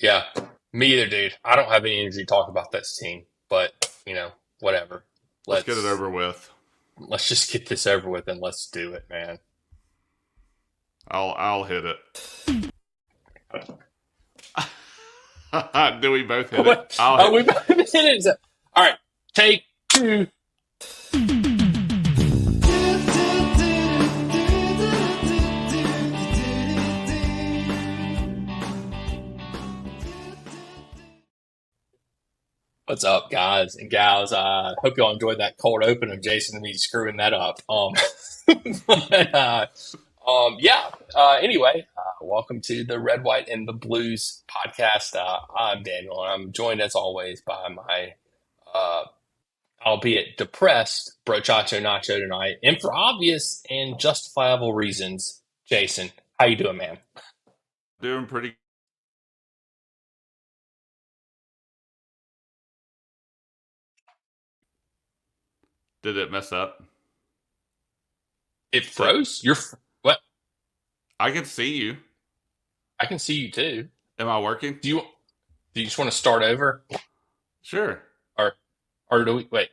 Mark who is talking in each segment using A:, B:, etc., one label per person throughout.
A: Yeah, me either, dude. I don't have any energy to talk about this team, but whatever.
B: Let's get it
A: Let's
B: over with.
A: let's just get this over with and let's do it, man.
B: I'll hit it. Do we both hit it?
A: What?
B: I'll
A: Oh,
B: hit.
A: we both hit it. All right, take two. What's up, guys and gals? Hope y'all enjoyed that cold open of Jason and me screwing that up. But, yeah. Anyway, welcome to the Red, White, and the Blues podcast. I'm Daniel, and I'm joined as always by my, uh, albeit depressed, brochacho nacho tonight, and for obvious and justifiable reasons, Jason. How you doing, man?
B: Doing pretty. Did it mess up?
A: It
B: So
A: froze. What?
B: I can see you.
A: I can see you too.
B: Am I working?
A: Do you do you just want to start over?
B: Sure.
A: Or or do we wait?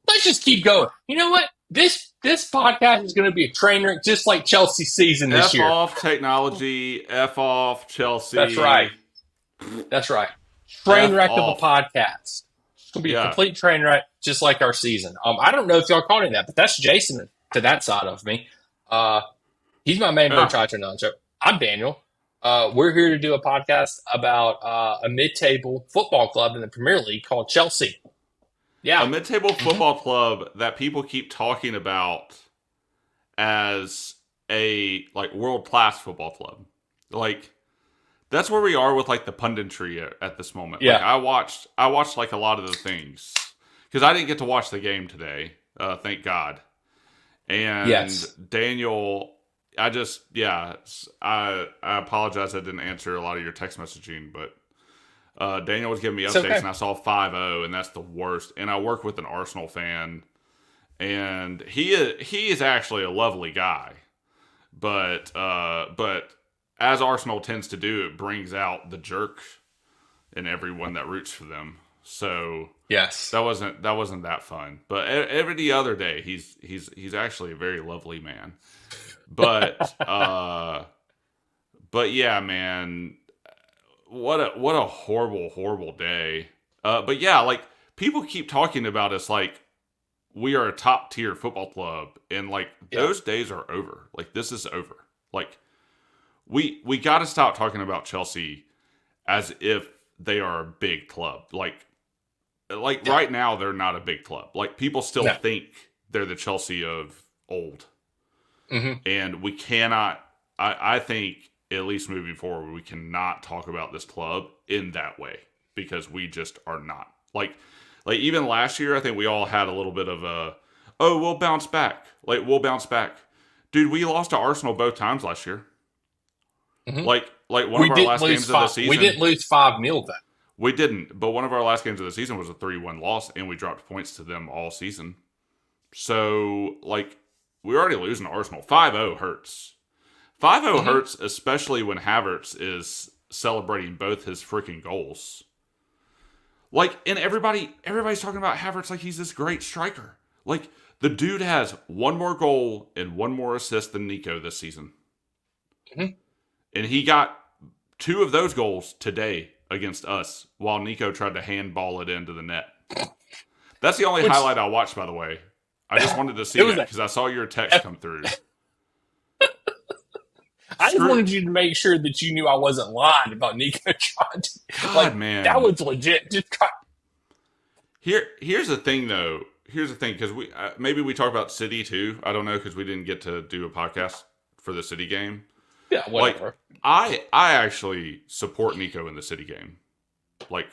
A: Let's just keep going. You know what? This podcast is going to be a train wreck, just like Chelsea's season this
B: F
A: year.
B: off technology. F off
A: That's right.
B: Chelsea.
A: That's right. Train
B: F
A: wreck of a
B: off.
A: podcast. It's going to be a
B: Yeah.
A: complete train wreck, just like our season. I don't know if y'all caught that, but that's Jason to that side of me. Uh, he's my main
B: Yeah.
A: brochacho nacho. I'm Daniel. We're here to do a podcast about a mid-table football club in the Premier League called Chelsea.
B: A
A: Yeah.
B: mid-table
A: hmm
B: football club that people keep talking about as a like world-class football club. Like that's where we are with like the punditry at this moment. Like
A: Yeah.
B: I watched like a lot of the things because I didn't get to watch the game today. Thank God. And
A: Yes.
B: Daniel, I apologize I didn't answer a lot of your text messaging, but Daniel was giving me
A: It's
B: updates
A: okay.
B: and I saw 5-0 and that's the worst. And I work with an Arsenal fan and he is actually a lovely guy, but as Arsenal tends to do, it brings out the jerk in everyone that roots for them. So
A: Yes.
B: that wasn't that fun. But every other day, he's actually a very lovely man. But but yeah, man, what a horrible day. But yeah, like people keep talking about us like we are a top tier football club, and like
A: Yeah.
B: those days are over. Like this is over. Like we got to stop talking about Chelsea as if they are a big club. Like
A: Yeah.
B: right now they're not a big club. Like people still
A: No.
B: think they're the Chelsea of old,
A: hmm
B: and we cannot. I think at least moving forward, we cannot talk about this club in that way because we just are not. Like even last year, I think we all had a little bit of a, oh, we'll bounce back. Like we'll bounce back, dude. We lost to Arsenal both times last year.
A: hmm
B: Like one of
A: We
B: our
A: didn't
B: last
A: lose
B: games of the
A: five. We
B: season,
A: didn't lose 5-0 then.
B: we didn't. But one of our last games of the season was a 3-1 loss, and we dropped points to them all season. So, like, we're already losing to Arsenal. 5-0 hurts. 5-0
A: hmm
B: hurts, especially when Havertz is celebrating both his freaking goals. Like, and everybody's talking about Havertz like he's this great striker. Like, the dude has one more goal and one more assist than Nico this season.
A: hmm
B: And he got two of those goals today against us while Nico tried to handball it into the net. That's the only
A: Which
B: highlight I watched, by the way. I just wanted to see
A: it was
B: that
A: a.
B: because I saw your text come through.
A: I just
B: Screw,
A: wanted you to make sure that you knew I wasn't lying about Nico trying to,
B: God,
A: like, that
B: man.
A: was legit. Just try.
B: Here's the thing, though. Here's the thing, because we maybe we talk about City too. I don't know because we didn't get to do a podcast for the City game.
A: Yeah,
B: Like,
A: whatever.
B: I actually support Nico in the City game. Like,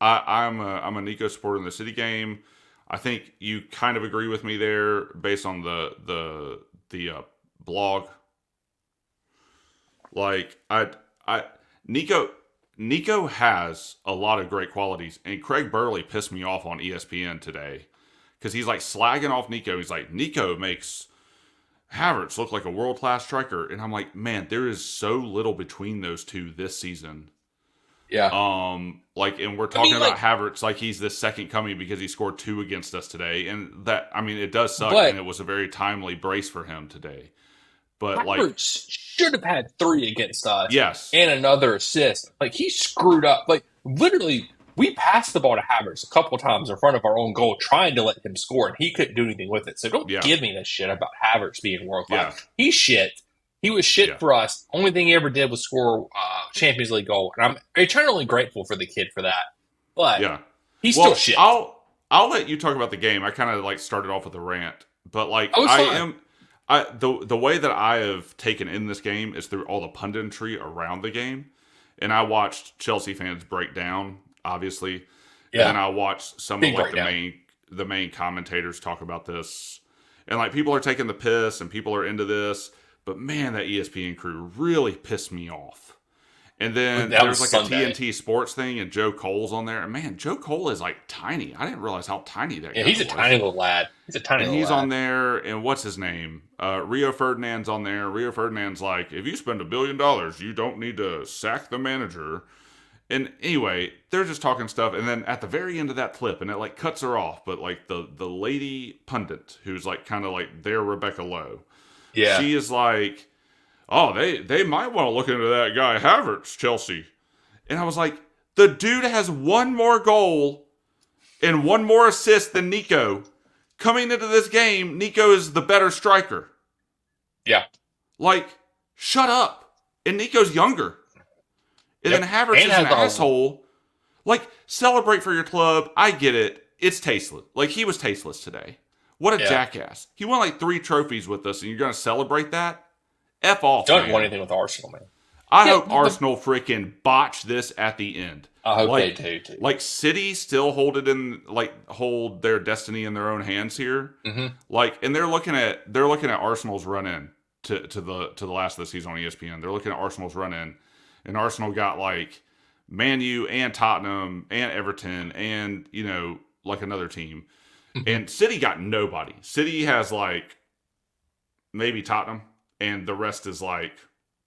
B: I'm a Nico supporter in the City game. I think you kind of agree with me there based on the blog. Like I Nico Nico has a lot of great qualities, and Craig Burley pissed me off on ESPN today because he's like slagging off Nico. He's like, Nico makes Havertz look like a world class striker, and I'm like, man, there is so little between those two this season.
A: Yeah.
B: Like, and we're
A: I
B: talking
A: mean,
B: about
A: like,
B: Havertz like he's the second coming because he scored 2 against us today, and that, I mean, it does suck, and
A: but
B: it was a very timely brace for him today. But like,
A: Havertz should have had three against us
B: yes,
A: and another assist. Like he screwed up. Like literally, we passed the ball to Havertz a couple times in front of our own goal, trying to let him score, and he couldn't do anything with it. So don't
B: yeah,
A: give me this shit about Havertz being world class.
B: yeah,
A: He's shit. He was shit
B: yeah,
A: for us. Only thing he ever did was score Champions League goal, and I'm eternally grateful for the kid for that. But
B: yeah.
A: he's still
B: Well,
A: shit.
B: I'll let you talk about the game. I kind of like started off with a rant, but like
A: Oh, it's
B: I
A: fine.
B: am, I the way that I have taken in this game is through all the punditry around the game, and I watched Chelsea fans break down, obviously, and then
A: Yeah,
B: I watched some of
A: big
B: like
A: breakdown.
B: the main commentators talk about this, and like people are taking the piss and people are into this, but man, that ESPN crew really pissed me off. And then
A: That was
B: there's like a
A: Sunday.
B: TNT Sports thing, and Joe Cole's on there. And man, Joe Cole is like tiny. I didn't realize how tiny that
A: Yeah,
B: guy
A: he's a tiny
B: was.
A: little lad. He's a tiny
B: And
A: little
B: he's on
A: lad.
B: there, and what's his name? Rio Ferdinand's on there. Rio Ferdinand's like, if you spend $1 billion, you don't need to sack the manager. And anyway, they're just talking stuff. And then at the very end of that clip, and it like cuts her off, but like the lady pundit who's like kind of like their Rebecca Lowe,
A: Yeah.
B: she is like, oh, they might want to look into that guy Havertz, Chelsea. And I was like, the dude has one more goal and one more assist than Nico. Coming into this game, Nico is the better striker.
A: Yeah.
B: Like, shut up. And Nico's younger. And then
A: Yep.
B: Havertz
A: And
B: is an
A: has
B: asshole. Like, celebrate for your club. I get it. It's tasteless. Like, he was tasteless today. What a
A: yeah.
B: jackass. He won like 3 trophies with us, and you're going to celebrate that? F off,
A: Don't want
B: man.
A: anything with Arsenal, man.
B: I
A: Yeah,
B: hope Arsenal freaking botch this at the end.
A: I hope they
B: Like,
A: do too.
B: like City still hold their destiny in their own hands here.
A: Hmm.
B: Like, and they're looking at Arsenal's run in to the last of the season on ESPN. They're looking at Arsenal's run in, and Arsenal got like Man U and Tottenham and Everton and like another team,
A: Hmm.
B: and City got nobody. City has like maybe Tottenham, and the rest is like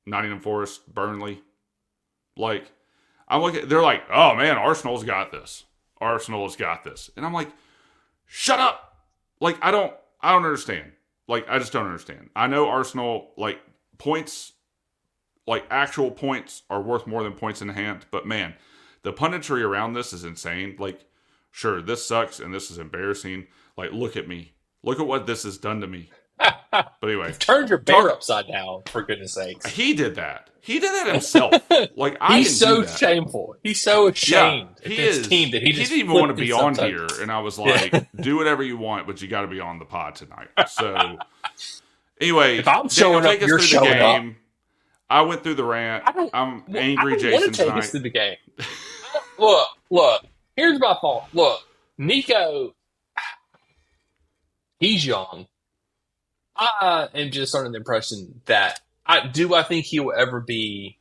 B: Nottingham Forest, Burnley. Like, I'm looking, they're like, oh man, Arsenal's got this. Arsenal's got this. And I'm like, shut up. Like, I don't understand. Like, I just don't understand. I know Arsenal, like, points, like, actual points are worth more than points in hand. But man, the punditry around this is insane. Like, sure, this sucks and this is embarrassing. Like, look at me. Look at what this has done to me. But anyway,
A: You've turned your bear
B: talk.
A: upside down, for goodness sakes.
B: He did that. He did that himself. Like, I
A: He's
B: didn't do
A: so
B: that.
A: shameful. He's so
B: Yeah,
A: ashamed of
B: he
A: his
B: is.
A: team that he
B: He
A: just
B: didn't even want to
A: flipped
B: be
A: himself
B: on
A: to.
B: here, and I was like,
A: Yeah.
B: "Do whatever you want, but you got to be on the pod tonight." So, anyway,
A: If I'm
B: Daniel,
A: showing up,
B: take us
A: you're
B: through the
A: showing up.
B: game. I went through the rant.
A: I don't.
B: I'm
A: Well, I
B: angry,
A: don't want
B: Jason
A: to take us
B: tonight.
A: through the game. Look. Here's my thought. Look, Nico, he's young. I am just under the impression that I think he will ever be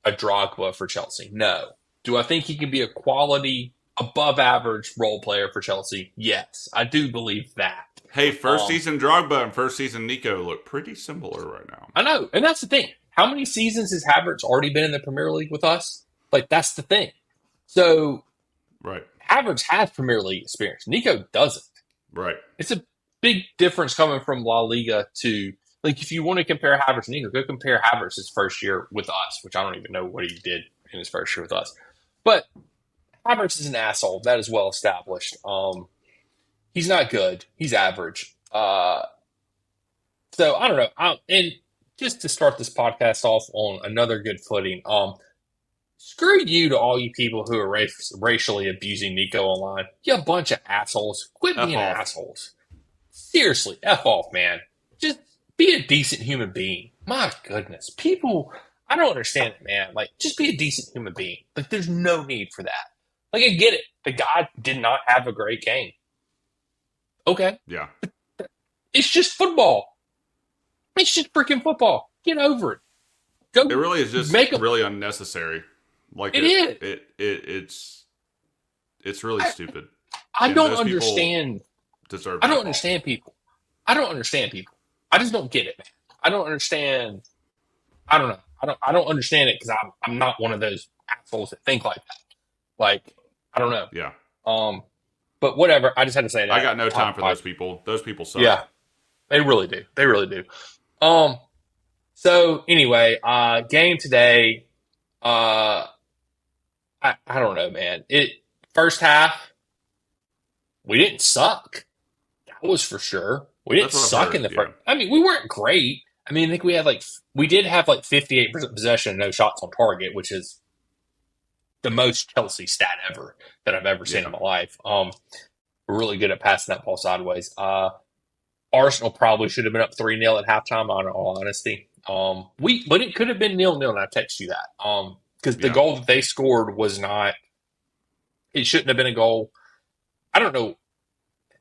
A: a Drogba for Chelsea. No. Do I think he can be a quality, above average role player for Chelsea? Yes, I do believe that.
B: Hey, first
A: Um,
B: season Drogba and first season Nico look pretty similar right now.
A: I know, and that's the thing. How many seasons has Havertz already been in the Premier League with us? Like that's the thing. So
B: Right,
A: Havertz has Premier League experience. Nico doesn't.
B: right.
A: It's a big difference coming from La Liga to like if you want to compare Havertz and Nico, go compare Havertz his first year with us, which I don't even know what he did in his first year with us. But Havertz is an asshole. That is well established. He's not good. He's average. So I don't know. And just to start this podcast off on another good footing, screw you to all you people who are racially abusing Nico online. You bunch of assholes. Quit
B: F
A: being
B: off.
A: assholes. Seriously, F off, man. Just be a decent human being. My goodness. People, I don't understand it, man. Like, just be a decent human being. Like, there's no need for that. Like, I get it. The guy did not have a great game. Okay.
B: Yeah,
A: It's just football. It's just freaking football. Get over it. Go
B: it really is just
A: make a.
B: really unnecessary. Like
A: It is.
B: it's really stupid.
A: I
B: And
A: don't
B: those people
A: understand.
B: deserve
A: I
B: to
A: don't
B: fall.
A: understand people. I don't understand people. I just don't get it, man. I don't understand. I don't know. I don't understand it because I'm not one of those assholes that think like that. Like, I don't know.
B: Yeah.
A: Um, but whatever. I just had to say
B: I
A: that.
B: got no time
A: Top
B: for
A: five.
B: those people. Those people suck.
A: Yeah, they really do. They really do. Um. So anyway, game today. Uh, I don't know, man. First half we didn't suck. That was for sure. We didn't
B: That's what I've
A: suck in
B: heard.
A: the
B: Yeah.
A: first. I mean, we weren't great. I mean, I think we did have like 58% possession and no shots on target, which is the most Chelsea stat ever that I've ever seen
B: Yeah.
A: in my life. We're really good at passing that ball sideways. Arsenal probably should have been up 3-0 at halftime, on all honesty. But it could have been 0-0, and I text you that. Because the
B: Yeah.
A: goal that they scored was not, it shouldn't have been a goal. I don't know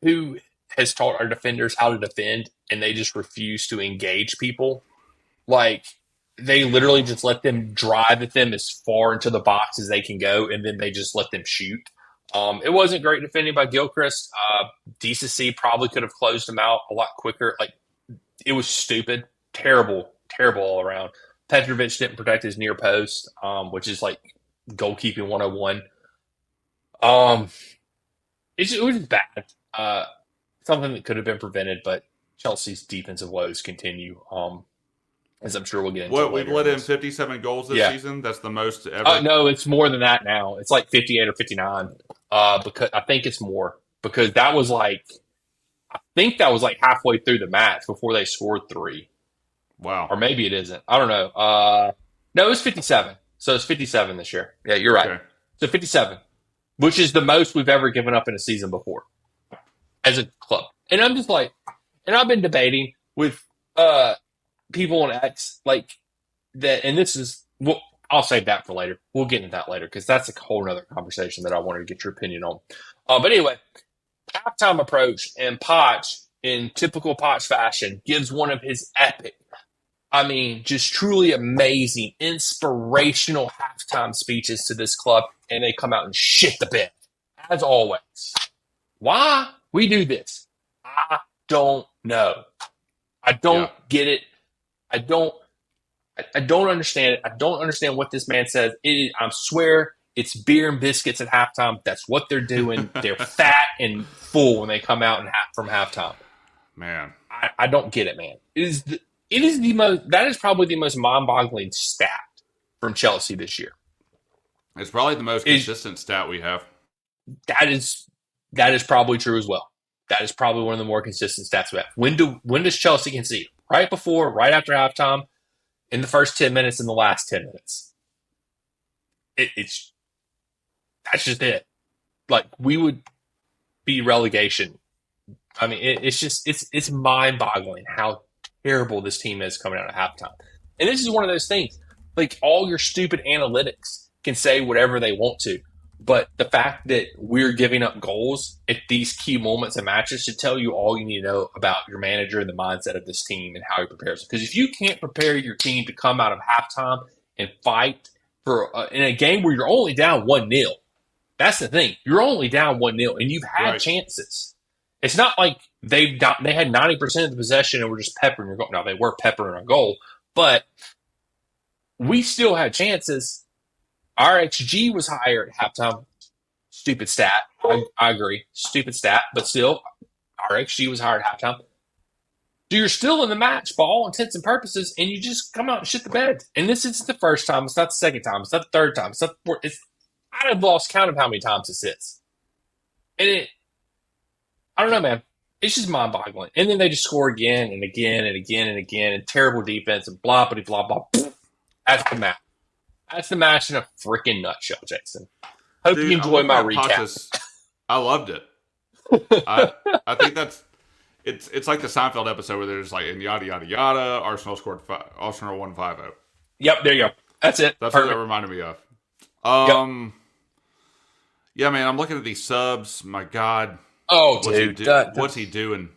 A: who has taught our defenders how to defend, and they just refuse to engage people. Like, they literally just let them drive at them as far into the box as they can go, and then they just let them shoot. It wasn't great defending by Gilchrist. DCC probably could have closed him out a lot quicker. Like, it was stupid, terrible, terrible all around. Petrovic didn't protect his near post, which is like goalkeeping 101. Um, it was bad. Something that could have been prevented, but Chelsea's defensive woes continue. As I'm sure we'll get into
B: What, we've
A: later
B: let
A: in
B: in
A: this.
B: 57 goals this
A: Yeah.
B: season? That's the most ever?
A: No, it's more than that now. It's like 58 or 59. Because I think it's more because I think that was like halfway through the match before they scored three,
B: Wow.
A: or maybe it isn't. I don't know. No, it was 57. So it's 57 this year. Yeah, you're right.
B: Okay.
A: So 57, which is the most we've ever given up in a season before as a club. And I'm just like, and I've been debating with people on X like that, and this is well, I'll save that for later. We'll get into that later because that's a whole other conversation that I wanted to get your opinion on. But anyway, halftime approach and Potch, in typical Potch fashion, gives one of his epic, I mean, just truly amazing, inspirational halftime speeches to this club, and they come out and shit the bed, as always. Why we do this? I don't know. I
B: Yeah.
A: don't get it. I don't. I don't understand it. I don't understand what this man says. I swear it's beer and biscuits at halftime. That's what they're doing. They're fat and full when they come out from halftime.
B: Man.
A: I don't get it, man. It is the most. That is probably the most mind-boggling stat from Chelsea this year.
B: It's probably the most consistent stat we have.
A: That is probably true as well. That is probably one of the more consistent stats we have. When does Chelsea concede? Right before, right after halftime, in the first 10 minutes, in the last 10 minutes. It's that's just it. Like, we would be relegation. I mean, it's mind-boggling how terrible this team is coming out of halftime. And this is one of those things. Like, all your stupid analytics can say whatever they want to, but the fact that we're giving up goals at these key moments in matches should tell you all you need to know about your manager and the mindset of this team and how he prepares. Because if you can't prepare your team to come out of halftime and fight for in a game where you're only down 1-0, that's the thing. You're only down 1-0, and you've had chances. It's not like they had 90% of the possession and were just peppering your goal. Now, they were peppering our goal, but we still had chances. Our XG was higher at halftime. Stupid stat. I agree. Stupid stat, but still, our XG was higher at halftime. So you're still in the match by all intents and purposes, and you just come out and shit the bed. And this isn't the first time. It's not the second time. It's not the third time. It's not the fourth. I've lost count of how many times this is. And I don't know, man. It's just mind-boggling. And then they just score again and again and again and again, and terrible defense and blah, blah, blah, blah. That's the match. That's the match in a freaking nutshell, Jason. Hope you enjoy my recap.
B: I loved it. I think that's it's like the Seinfeld episode where there's like in yada yada yada. Arsenal won 5-0.
A: Yep, there you go. That's it.
B: That's
A: Perfect.
B: what that reminded me of.
A: Yep.
B: Yeah, man. I'm looking at these subs. My God.
A: Oh, dude.
B: What's he doing?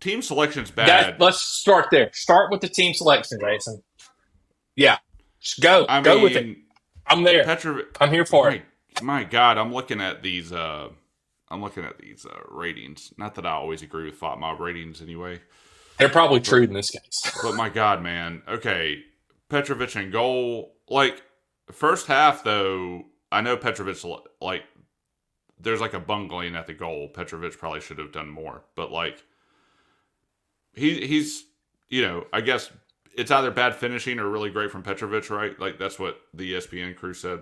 B: Team selection's bad.
A: Let's start there. Start with the team selection, Jason. Yeah. Just go. Go with it. I'm there. I'm here for it.
B: My God, I'm looking at these ratings. Not that I always agree with FOTMob ratings anyway.
A: They're probably true in this case.
B: But my God, man. Okay. Petrovic in goal. Like, first half, though, I know Petrovic, like, there's like a bungling at the goal. Petrovic probably should have done more. But, like, he's, I guess it's either bad finishing or really great from Petrovic, right? Like, that's what the ESPN crew said.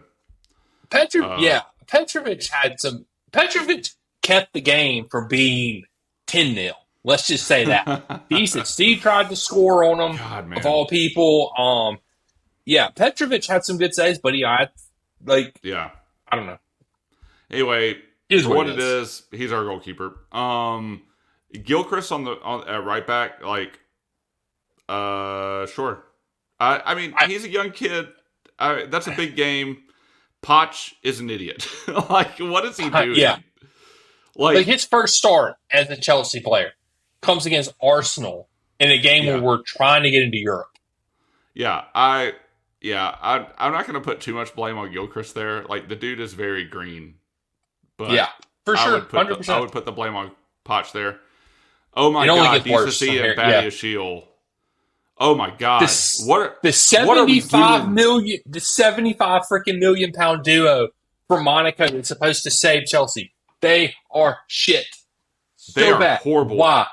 B: Uh,
A: Petrovic had some. Petrovic kept the game from being 10-0. Let's just say that. Steve tried to score on him,
B: God,
A: of
B: man.
A: all people. Yeah, Petrovic had some good saves, but like,
B: Yeah.
A: I don't know.
B: Anyway,
A: It is
B: for
A: what
B: what
A: it
B: it
A: is.
B: is, he's our goalkeeper. Gilchrist at right back, like, sure. I mean,
A: I,
B: he's a young kid. That's a big game. Poch is an idiot. Like, what is he
A: yeah,
B: doing?
A: like
B: Like,
A: his first start as a Chelsea player comes against Arsenal in a game where
B: yeah,
A: we're trying to get into Europe.
B: yeah. I'm not going to put too much blame on Gilchrist there. Like, the dude is very green, but
A: Yeah, for sure,
B: I
A: 100%.
B: would put the blame on Poch there. Oh my
A: It only
B: God,
A: gets worse from
B: decency and
A: here. Yeah,
B: Badiashile. Oh my God,
A: this the
B: what are we
A: 75
B: doing?
A: million, the 75 freaking £1 million duo from Monaco that's supposed to save Chelsea. They are shit.
B: They
A: So
B: are
A: bad.
B: horrible.
A: Why?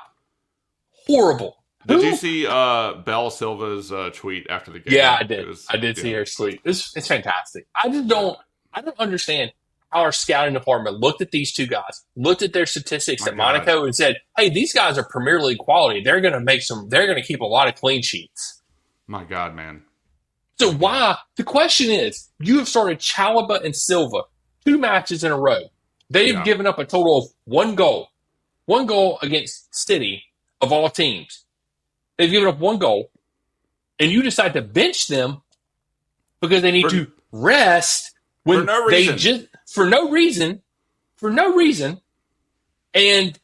A: Horrible.
B: Did you
A: Who?
B: see Bell Silva's tweet after the
A: Yeah,
B: game?
A: I
B: It
A: did.
B: was
A: I did see
B: yeah,
A: her sleep. It's fantastic.
B: yeah.
A: I don't understand how our scouting department looked at these two guys, looked at their statistics
B: My
A: at
B: God,
A: Monaco, and said, "Hey, these guys are Premier League quality. They're going to make some. They're going to keep a lot of clean sheets."
B: my God, man,
A: So
B: my God.
A: why? The question is, you have started Chalaba and Silva 2 matches in a row. They've
B: Yeah,
A: given up a total of one goal against City of all teams. They've given up one goal, and you decide to bench them because they need
B: for
A: to rest
B: for
A: when
B: no
A: they
B: reason.
A: just for no reason, and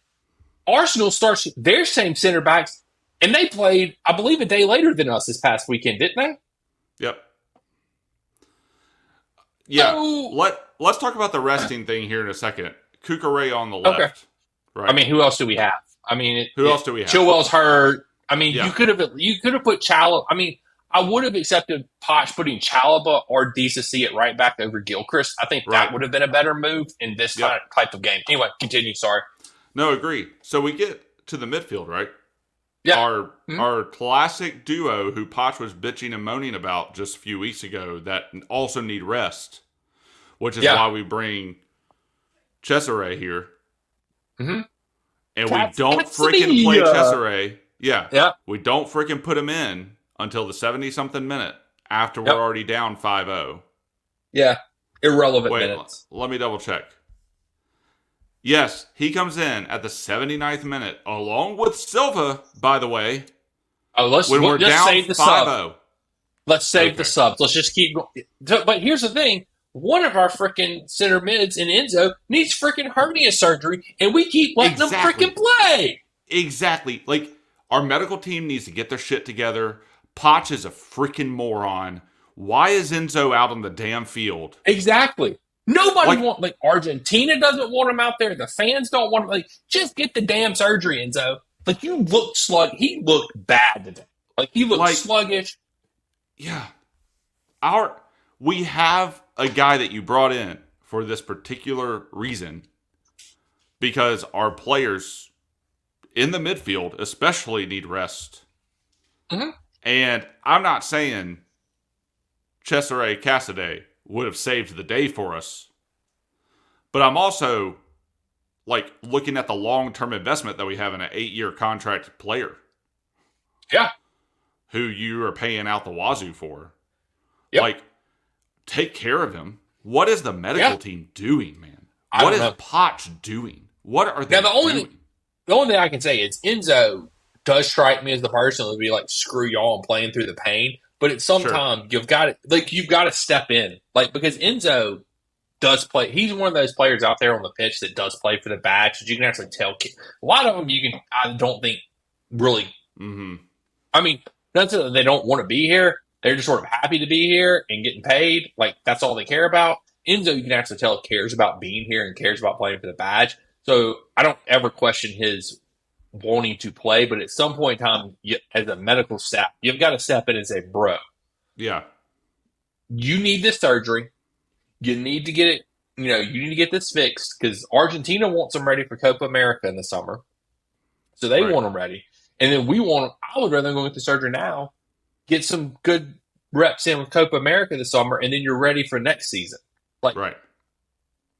A: Arsenal starts their same center backs, and they played, I believe, a day later than us this past weekend, didn't they?
B: Yep. Yeah.
A: So
B: Let's talk about the resting thing here in a second. Kukare on the
A: okay,
B: left,
A: I
B: right?
A: mean, who else do we have? I mean,
B: Who else do we have?
A: Chilwell's hurt. I mean,
B: Yeah,
A: you could have put Chalaba. I mean, I would have accepted Poch putting Chalaba or DCC at right back over Gilchrist. I think
B: right.
A: that would have been a better move in this
B: Yep.
A: type of game. Anyway, continue. Sorry.
B: No, agree. So we get to the midfield, right?
A: Yeah.
B: Our classic duo who Poch was bitching and moaning about just a few weeks ago that also need rest, which is
A: Yeah.
B: why we bring Cesare here.
A: Mm-hmm.
B: And we don't freaking play Cesare. Yeah.
A: Yeah.
B: We don't freaking put him in until the 70-something minute after we're
A: Yep.
B: already down 5-0.
A: Yeah. Irrelevant
B: Wait,
A: minutes.
B: let me double check. Yes, he comes in at the 79th minute, along with Silva, by the way,
A: Oh,
B: when we're
A: let's
B: down
A: save the
B: 5
A: sub.
B: 0.
A: Let's save the
B: Okay.
A: subs. Let's just keep going. But here's the thing. One of our freaking center mids in Enzo needs freaking hernia surgery, and we keep letting
B: Exactly.
A: them freaking play.
B: Exactly. Like, our medical team needs to get their shit together. Poch is a freaking moron. Why is Enzo out on the damn field?
A: Exactly. Nobody
B: Like,
A: like Argentina doesn't want him out there. The fans don't want him. Like, just get the damn surgery, Enzo. Like, you looked he looked bad today. Like, he looked
B: Like-
A: sluggish.
B: yeah. We have a guy that you brought in for this particular reason because our players in the midfield especially need rest.
A: Mhm.
B: And I'm not saying Cesare Cassidy would have saved the day for us, but I'm also like looking at the long-term investment that we have in an 8-year contract player
A: Yeah.
B: who you are paying out the wazoo for.
A: Yep.
B: Like, take care of him. What is the medical
A: Yeah.
B: team doing, man?
A: I
B: What
A: don't
B: is
A: know.
B: Poch doing? What are they
A: Now,
B: doing?
A: the only thing I can say is Enzo does strike me as the person who would be like, screw y'all, I'm playing through the pain. But at some
B: Sure.
A: time, you've got to step in. Like, because Enzo does play. He's one of those players out there on the pitch that does play for the badge. That you can actually tell. A lot of them, I don't think really.
B: Mm-hmm.
A: I mean, not that they don't want to be here. They're just sort of happy to be here and getting paid. Like, that's all they care about. Enzo, you can actually tell, cares about being here and cares about playing for the badge. So I don't ever question his wanting to play, but at some point in time, as a medical staff, you've got to step in and say, bro,
B: Yeah.
A: You need this surgery. You need to get it. You need to get this fixed because Argentina wants them ready for Copa America in the summer, so they
B: Right.
A: want them ready. And then we want them. I would rather go with the surgery now, get some good reps in with Copa America this summer, and then you're ready for next season. Like
B: Right.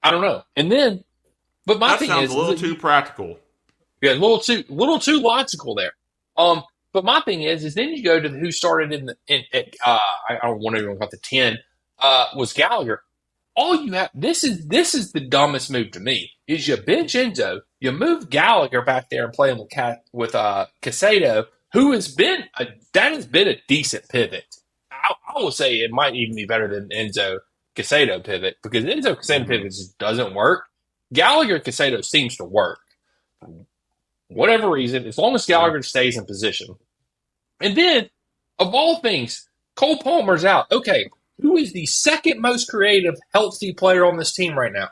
A: I don't know. And then, but my
B: That
A: thing
B: sounds a
A: is
B: little
A: that
B: too practical.
A: yeah, a little too logical there. But my thing is then you go to who started in the in at, I don't want to even about the 10 was Gallagher. All you have this is the dumbest move to me is you bench Enzo, you move Gallagher back there and play him with Casado, who that has been a decent pivot. I will say it might even be better than Enzo Casado pivot because Enzo Casado
B: Hmm.
A: pivot just doesn't work. Gallagher Casado seems to work. Whatever reason, as long as
B: Yeah.
A: Gallagher stays in position. And then, of all things, Cole Palmer's out. Okay, who is the second most creative, healthy player on this team right now?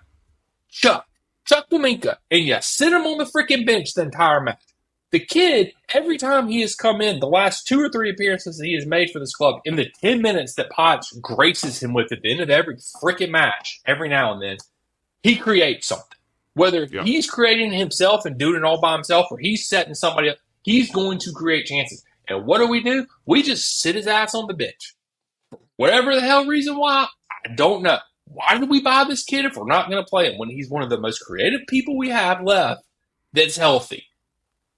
A: Chuck Paminka. And you sit him on the freaking bench the entire match. The kid, every time he has come in, the last 2 or 3 appearances that he has made for this club, in the 10 minutes that Potts graces him with at the end of every freaking match, every now and then, he creates something. Whether
B: Yeah.
A: he's creating himself and doing it all by himself or he's setting somebody up, he's going to create chances. And what do? We just sit his ass on the bench. Whatever the hell reason why, I don't know. Why did we buy this kid if we're not going to play him when he's one of the most creative people we have left that's healthy?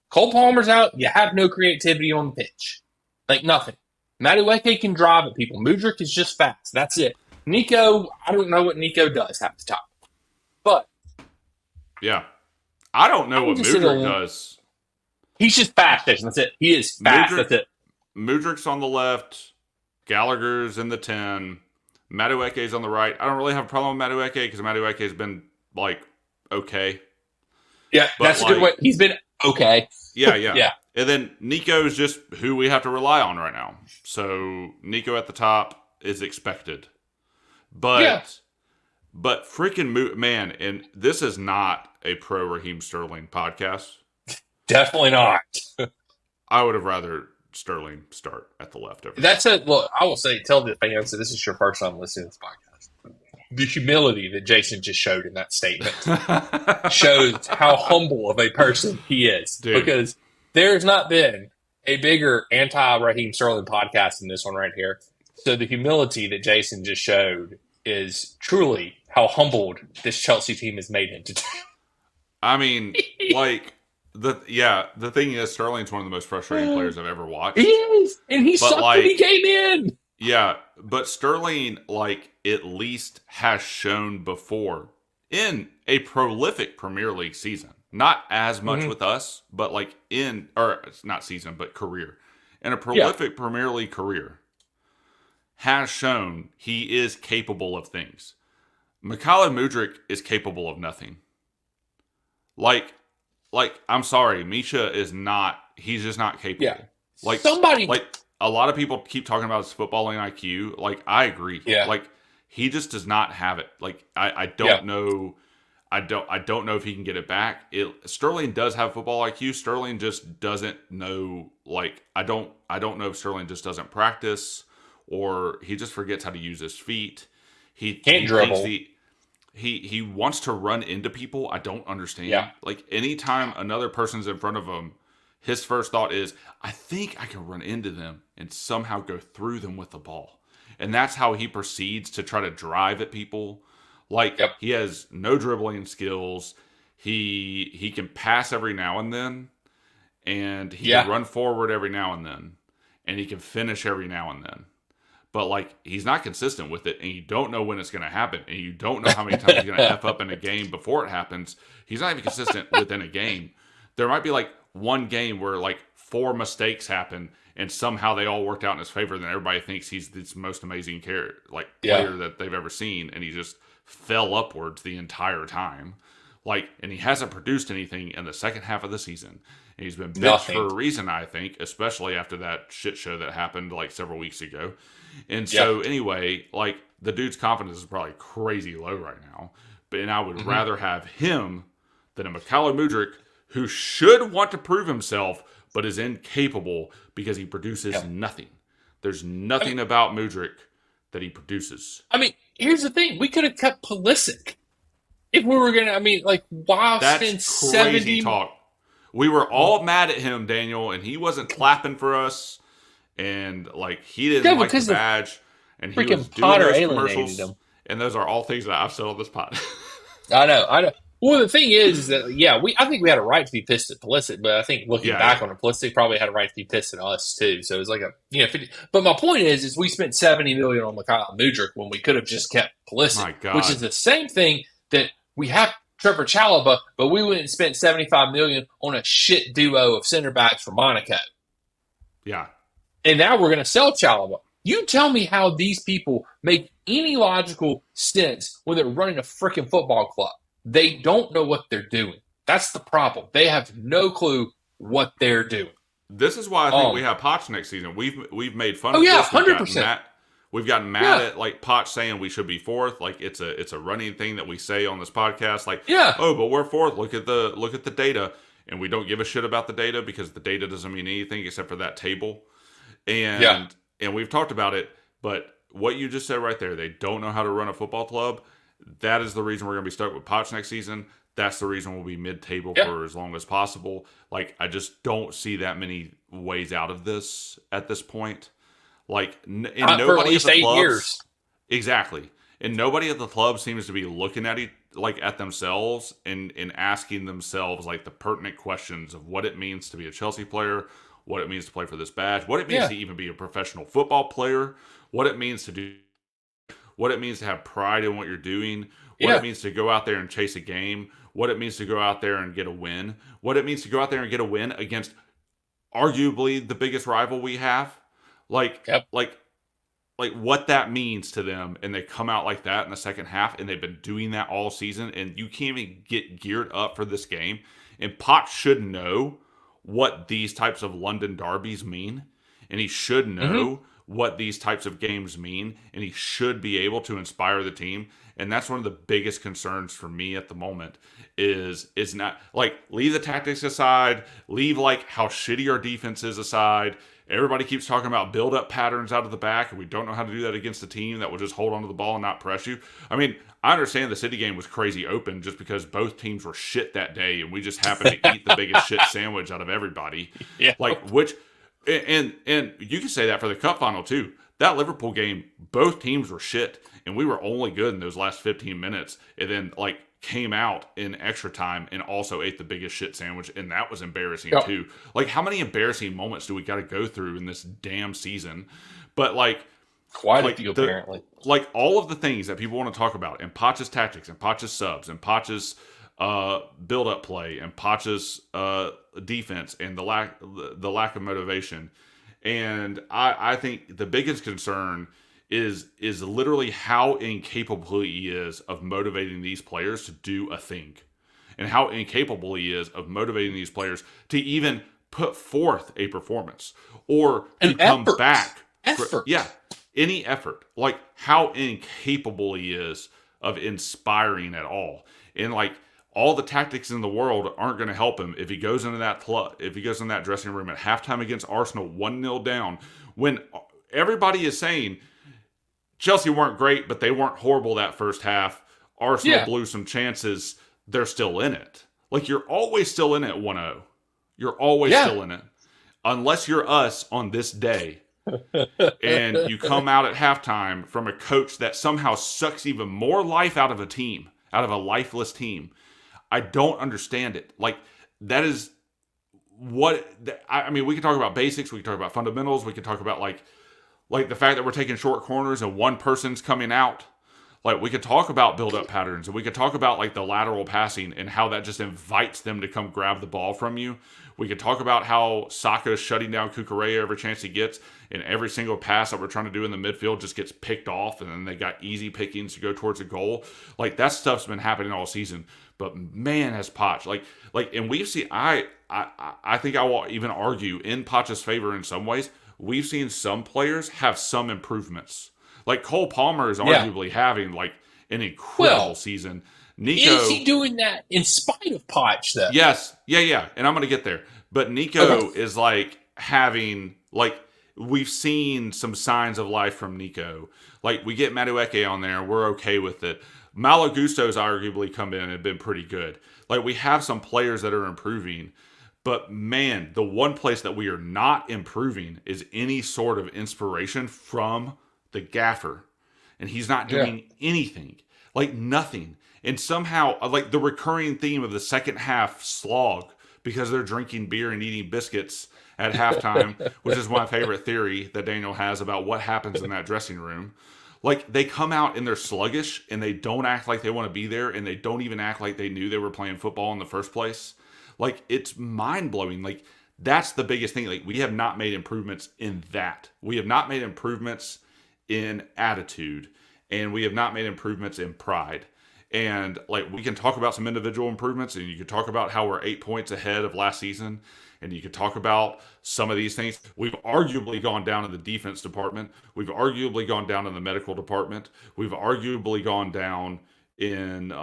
A: Cole Palmer's out. You have no creativity on the pitch. Like nothing. Madueke can drive at people. Mudryk is just fast. That's it. Nico, I don't know what Nico does half the time. But
B: Yeah. I don't know
A: I'm
B: what
A: just in
B: Mudryk
A: a
B: does.
A: He's just fast, Jason. That's it. He is fast.
B: Mudryk
A: That's it.
B: Mudryk's on the left. Gallagher's in the 10. Madueke's on the right. I don't really have a problem with Madueke because Madueke's been like okay.
A: Yeah,
B: But
A: that's a good way.
B: like
A: He's been okay.
B: yeah.
A: Yeah,
B: And then Nico is just who we have to rely on right now. So Nico at the top is expected.
A: yeah.
B: But freaking man, and this is not a pro Raheem Sterling podcast.
A: Definitely not.
B: I would have rather Sterling start at the left every
A: That's it. Look, I will say, tell the fans that this is your first time listening to this podcast. The humility that Jason just showed in that statement
B: time.
A: shows how humble of a person he is.
B: Dude.
A: Because there's not been a bigger anti-Raheem Sterling podcast than this one right here. So the humility that Jason just showed is truly how humbled this Chelsea team has made him to do.
B: I mean, like the thing is Sterling's one of the most frustrating players I've ever watched.
A: He is, and he
B: But
A: sucked when he
B: like
A: came in.
B: yeah, but Sterling like at least has shown before in a prolific Premier League season. Not as much with us, but like or it's not season, but career. In a
A: Yeah,
B: prolific Premier League career has shown he is capable of things. Mikhailo Mudryk is capable of nothing. Like, I'm sorry, Misha is not. He's just not capable.
A: yeah.
B: Like,
A: Somebody,
B: like a lot of people keep talking about his footballing IQ. Like, I agree.
A: yeah,
B: Like, he just does not have it. Like, I
A: yeah,
B: don't know. I don't know if he can get it back. Sterling does have football IQ. Sterling just doesn't know. Like, I don't know if Sterling just doesn't practice or he just forgets how to use his feet.
A: can't
B: He thinks
A: dribble.
B: he wants to run into people. I don't understand.
A: Yeah,
B: Like anytime another person's in front of him, his first thought is, I think I can run into them and somehow go through them with the ball. And that's how he proceeds to try to drive at people. Like
A: yep,
B: he has no dribbling skills. He can pass every now and then, and he can
A: yeah,
B: run forward every now and then, and he can finish every now and then. But like he's not consistent with it, and you don't know when it's going to happen, and you don't know how many times he's going to f up in a game before it happens. He's not even consistent within a game. There might be like one game where like 4 mistakes happen, and somehow they all worked out in his favor. And then everybody thinks he's this most amazing
A: yeah,
B: player that they've ever seen, and he just fell upwards the entire time. Like, and he hasn't produced anything in the second half of the season. And he's been benched for
A: nothing.
B: a reason, I think, especially after that shit show that happened like several weeks ago. And
A: Yeah,
B: so, anyway, like the dude's confidence is probably crazy low right now. And I would rather have him than a Mikhailo Mudryk who should want to prove himself, but is incapable because he produces
A: yeah,
B: nothing. There's
A: I mean,
B: nothing about Mudryk that he produces.
A: here's the thing: we could have kept Pulisic if we were gonna. Like, why
B: That's
A: spend
B: crazy
A: 70?
B: talk. We were all mad at him, Daniel, and he wasn't clapping for us, and like he didn't
A: Yeah,
B: like the
A: because the
B: badge, and he was
A: freaking
B: doing
A: Potter
B: those
A: alienated
B: commercials,
A: him.
B: and those are all things that I've said on this pod.
A: I know. Well, the thing is that yeah, I think we had a right to be pissed at Pulisic, but I think looking
B: Yeah, yeah.
A: back on it, Pulisic probably had a right to be pissed at us too. So it was like a 50. But my point is we spent 70 million on Mikhail Mudryk when we could have just kept Pulisic,
B: My
A: which is
B: God.
A: the same thing that we have Trevor Chalobah, but we went and spent 75 million on a shit duo of center backs for Monaco,
B: Yeah.
A: and now we're going to sell Chalobah. You tell me how these people make any logical sense when they're running a freaking football club. They don't know what they're doing. That's the problem. They have no clue what they're doing.
B: This is why I think we
A: Um.
B: have Potch next season. We've made fun
A: Oh
B: of
A: yeah,
B: this.
A: 100%.
B: We've gotten mad
A: Yeah.
B: at like Potch saying we should be fourth. Like it's a running thing that we say on this podcast. Like,
A: Yeah.
B: oh, but we're fourth. Look at the data, and we don't give a shit about the data because the data doesn't mean anything except for that table.
A: Yeah.
B: And we've talked about it. But what you just said right there, they don't know how to run a football club. That is the reason we're going to be stuck with Potch next season. That's the reason we'll be mid-table
A: Yeah.
B: for as long as possible. Like, I just don't see that many ways out of this at this point. Like, and
A: Not for at
B: nobody at
A: least
B: the
A: 8 years.
B: clubs, exactly, and nobody at the club seems to be looking at at themselves and asking themselves like the pertinent questions of what it means to be a Chelsea player, what it means to play for this badge, what it means
A: Yeah.
B: to even be a professional football player, what it means to do, what it means to have pride in what you're doing, what it
A: Yeah.
B: means to go out there and chase a game, what it means to go out there and get a win, what it means to go out there and get a win against arguably the biggest rival we have. Like
A: Yep.
B: like like what that means to them, and they come out like that in the second half, and they've been doing that all season, and you can't even get geared up for this game. And Potts should know what these types of London derbies mean, and he should
A: Mm-hmm.
B: know what these types of games mean, and he should be able to inspire the team. And that's one of the biggest concerns for me at the moment is not like leave the tactics aside, leave like how shitty our defense is aside. Everybody keeps talking about build up patterns out of the back, and we don't know how to do that against a team that will just hold onto the ball and not press you. I mean, I understand the City game was crazy open just because both teams were shit that day, and we just happened to eat the biggest shit sandwich out of everybody.
A: Yeah.
B: Like which, and you can say that for the cup final too. That Liverpool game, both teams were shit, and we were only good in those last 15 minutes, and then like came out in extra time and also ate the biggest shit sandwich, and that was embarrassing
A: Yep.
B: too. Like, how many embarrassing moments do we got to go through in this damn season? But
A: Quite a
B: like
A: few
B: the
A: apparently.
B: like all of the things that people want to talk about, and Potch's tactics, and Potch's subs, and Potch's build up play, and Potch's defense, and the lack of motivation. And I think the biggest concern is literally how incapable he is of motivating these players to do a thing, and how incapable he is of motivating these players to even put forth a performance or to
A: An
B: come
A: effort.
B: back.
A: Effort.
B: Yeah, any effort. Like how incapable he is of inspiring at all, and like all the tactics in the world aren't going to help him if he goes into that if he goes in that dressing room at halftime against Arsenal 1-0 down, when everybody is saying Chelsea weren't great, but they weren't horrible that first half. Arsenal
A: Yeah.
B: blew some chances. They're still in it. Like, you're always still in it 1-0. You're always
A: Yeah.
B: still in it. Unless you're us on this day and you come out at halftime from a coach that somehow sucks even more life out of a team, out of a lifeless team. I don't understand it. Like, that is what I mean. We can talk about basics, we can talk about fundamentals, we can talk about like the fact that we're taking short corners and one person's coming out. Like, we could talk about build up patterns, and we could talk about like the lateral passing and how that just invites them to come grab the ball from you. We could talk about how Saka is shutting down Kukurea every chance he gets, and every single pass that we're trying to do in the midfield just gets picked off, and then they got easy pickings to go towards a goal. Like, that stuff's been happening all season. But man, has Poch and we've seen. I think I will even argue in Poch's favor in some ways. We've seen some players have some improvements. Like Cole Palmer is
A: Yeah.
B: arguably having like an incredible
A: Well,
B: season.
A: is
B: Nico,
A: he doing that in spite of Potch though?
B: yes, yeah, and I'm gonna get there. But Nico
A: Okay.
B: is like having like we've seen some signs of life from Nico. Like we get Madueke on there, we're okay with it. Malo Gusto's arguably come in and been pretty good. Like we have some players that are improving, but man, the one place that we are not improving is any sort of inspiration from the gaffer. And he's not
A: Yeah.
B: doing anything. Like nothing. And somehow, like the recurring theme of the second half slog, because they're drinking beer and eating biscuits at halftime, which is my favorite theory that Daniel has about what happens in that dressing room. Like they come out and they're sluggish and they don't act like they want to be there and they don't even act like they knew they were playing football in the first place. Like it's mind blowing. Like that's the biggest thing. Like we have not made improvements in that. We have not made improvements in attitude and we have not made improvements in pride. And like we can talk about some individual improvements and you could talk about how we're 8 points ahead of last season and you could talk about some of these things. We've arguably gone down in the defense department. We've arguably gone down in the medical department. We've arguably gone down in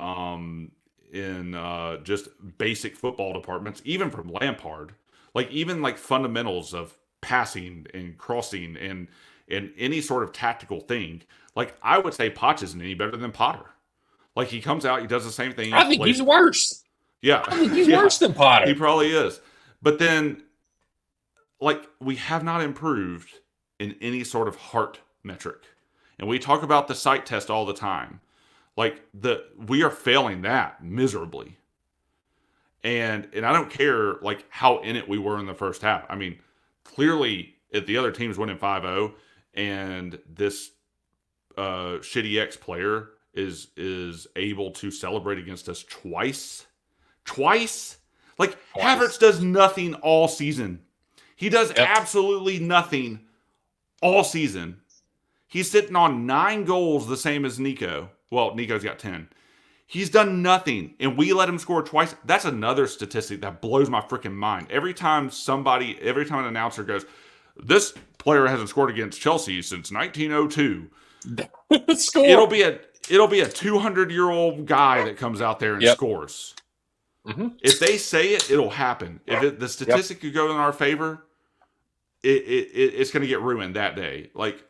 B: just basic football departments, even from Lampard. Like even like fundamentals of passing and crossing and any sort of tactical thing. Like I would say Potch isn't any better than Potter. Like he comes out, he does the same thing.
A: I think
B: plays,
A: he's worse.
B: yeah,
A: I think he's
B: yeah,
A: worse than
B: he
A: Potter.
B: probably is. But then, like we have not improved in any sort of heart metric, and we talk about the sight test all the time. Like we are failing that miserably, and I don't care like how in it we were in the first half. I mean, clearly if the other team's winning 5-0 and this shitty X player is able to celebrate against us twice. Like
A: Twice.
B: Havertz does nothing all season. He does
A: Yep.
B: absolutely nothing all season. He's sitting on 9 goals, the same as Nico. Well, Nico's got 10. He's done nothing, and we let him score twice. That's another statistic that blows my freaking mind. Every time an announcer goes, this player hasn't scored against Chelsea since 1902.
A: Score.
B: It'll be a 200-year-old guy that comes out there and
A: Yep.
B: scores.
A: Mm-hmm.
B: If they say it, it'll happen. If the statistic could go in our favor, it's going to get ruined that day. Like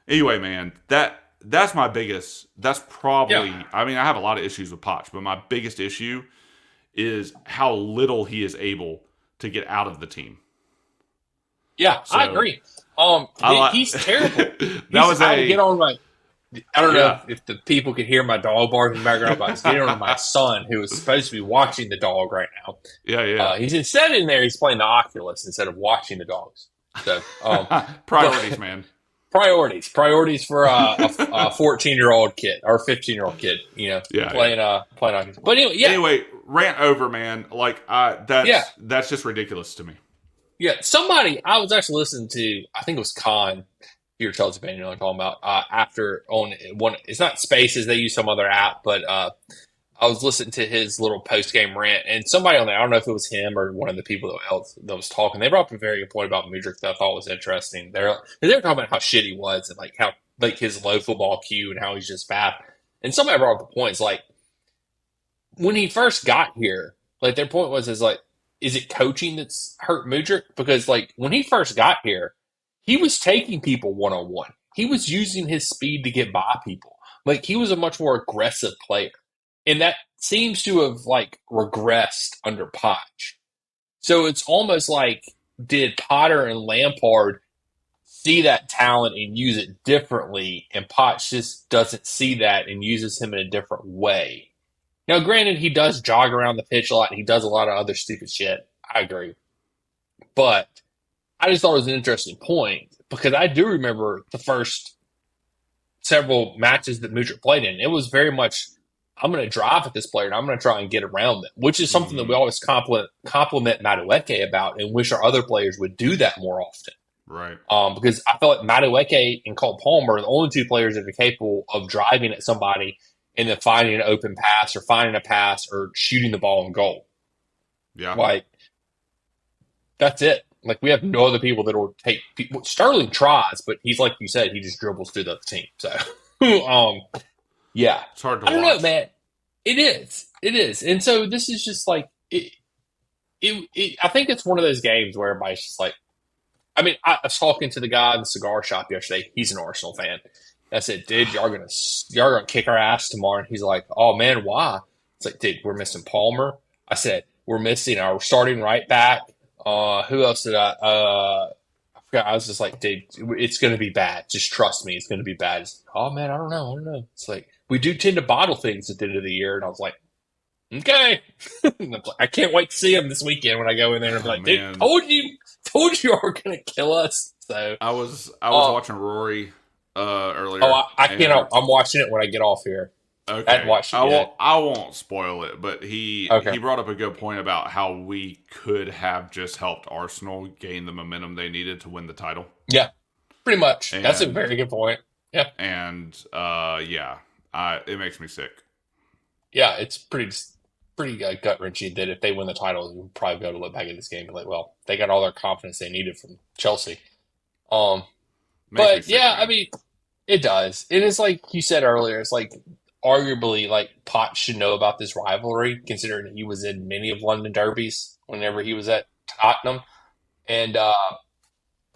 B: anyway, man, that's my biggest. That's probably.
A: Yeah.
B: I mean, I have a lot of issues with Potch, but my biggest issue is how little he is able to get out of the team.
A: Yeah,
B: So,
A: I agree. He's terrible.
B: That was
A: I get on my. I don't know
B: Yeah.
A: if the people could hear my dog barking in the background, but he's getting on my son, who is supposed to be watching the dog right now.
B: yeah.
A: He's instead in there. He's playing the Oculus instead of watching the dogs. So
B: Priorities, man.
A: priorities for a 14-year-old kid or 15-year-old kid. You know,
B: Yeah,
A: playing Oculus. But anyway, yeah.
B: Anyway, rant over, man. Like that's just ridiculous to me.
A: Yeah, somebody I was actually listening to. I think it was Khan. Your Chelsea fan, you know what I'm talking about. After on one, it's not Spaces. They use some other app, but I was listening to his little post game rant, and somebody on there. I don't know if it was him or one of the people that was talking. They brought up a very good point about Mudryk that I thought was interesting. They were talking about how shit he was and like how like his low football Q and how he's just bad. And somebody brought up the points like when he first got here. Like their point was is like, is it coaching that's hurt Mudryk? Because like when he first got here, he was taking people one-on-one. He was using his speed to get by people. Like he was a much more aggressive player. And that seems to have like regressed under Poch. So it's almost like did Potter and Lampard see that talent and use it differently, and Poch just doesn't see that and uses him in a different way. Now, granted, he does jog around the pitch a lot and he does a lot of other stupid shit. I agree. But I just thought it was an interesting point because I do remember the first several matches that Mudryk played in. It was very much, I'm going to drive at this player and I'm going to try and get around them, which is something that we always compliment Madueke about and wish our other players would do that more often.
B: Right.
A: Because I feel like Madueke and Cole Palmer are the only two players that are capable of driving at somebody and then finding an open pass or finding a pass or shooting the ball in goal.
B: Yeah.
A: Like, that's it. Like, we have no other people that will take people. Sterling tries, but he's like you said, he just dribbles through the team. So, yeah.
B: It's hard to
A: I don't
B: watch.
A: know, man. It is. And so this is just like, I think it's one of those games where everybody's just like, I mean, I was talking to the guy in the cigar shop yesterday. He's an Arsenal fan. I said, dude, y'all gonna kick our ass tomorrow. And he's like, oh man, why? It's like, dude, we're missing Palmer. I said, we're missing our starting right back. Who else did I forgot. I was just like, dude, it's gonna be bad. Just trust me, it's gonna be bad. It's like, oh man, I don't know. It's like we do tend to bottle things at the end of the year, and I was like, okay. I can't wait to see him this weekend when I go in there and be
B: Oh
A: like, dude,
B: man,
A: told you are gonna kill us. So,
B: I was
A: um,
B: watching Rory
A: oh,
B: earlier,
A: I can't.
B: and
A: I'm watching it when I get off here. I hadn't
B: okay,
A: watched it yet.
B: I won't spoil it, but he
A: Okay.
B: brought up a good point about how we could have just helped Arsenal gain the momentum they needed to win the title,
A: Yeah, pretty much. That's a
B: and
A: very good point. Yeah.
B: yeah, it makes me sick.
A: Yeah, it's pretty gut wrenching that if they win the title, you'll probably be able to look back at this game and be like, well, they got all their confidence they needed from Chelsea. Um,
B: Makes me
A: but
B: sick,
A: yeah, I
B: man.
A: mean, it does. It is like you said earlier. It's like arguably like Potts should know about this rivalry, considering he was in many of London derbies whenever he was at Tottenham, and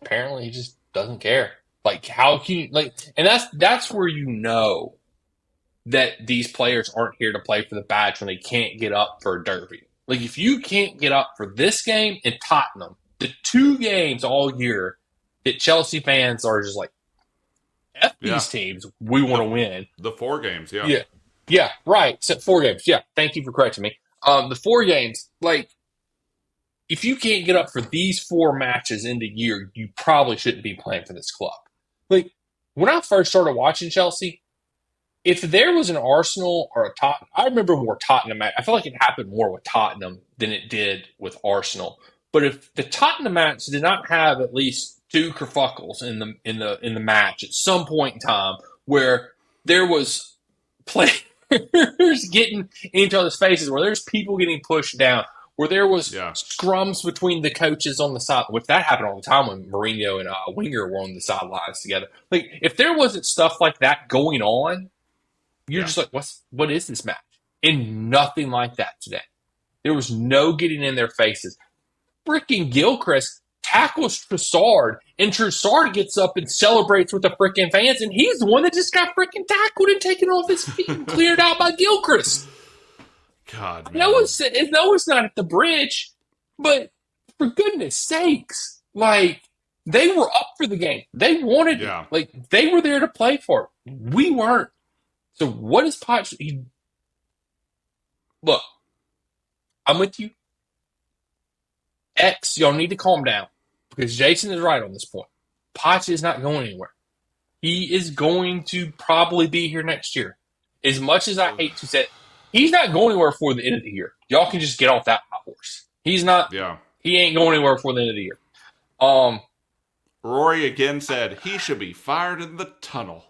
A: apparently he just doesn't care. Like, how can you like? And that's where you know that these players aren't here to play for the badge when they can't get up for a derby. Like, if you can't get up for this game and Tottenham, the two games all year that Chelsea fans are just like, F
B: Yeah,
A: these teams, we want
B: the
A: to win.
B: the 4 games, yeah,
A: Yeah. Yeah, right. So 4 games. Yeah. Thank you for correcting me. The 4 games, like, if you can't get up for these 4 matches in the year, you probably shouldn't be playing for this club. Like, when I first started watching Chelsea, if there was an Arsenal or a Tottenham, I remember more Tottenham. I feel like it happened more with Tottenham than it did with Arsenal. But if the Tottenham match did not have at least two kerfuckles in the match at some point in time, where there was players getting in each other's faces, where there's people getting pushed down, where there was
B: yeah,
A: scrums between the coaches on the side, which that happened all the time when Mourinho and Wenger were on the sidelines together. Like, if there wasn't stuff like that going on, you're
B: yeah,
A: just like, what is this match? And nothing like that today. There was no getting in their faces. Freaking Gilchrist tackles Trossard, and Trossard gets up and celebrates with the freaking fans, and he's the one that just got freaking tackled and taken off his feet and cleared out by Gilchrist.
B: God,
A: I know
B: man,
A: it's not at the bridge, but for goodness sakes, like, they were up for the game. They wanted it.
B: yeah,
A: Like, they were there to play for it. We weren't. So what is Potts? Look, I'm with you. X, y'all need to calm down because Jason is right on this point. Potts is not going anywhere. He is going to probably be here next year. As much as I hate to say it, he's not going anywhere before the end of the year. Y'all can just get off that high horse. He's not.
B: yeah.
A: He ain't going anywhere before the end of the year. Um,
B: Rory again said he should be fired in the tunnel.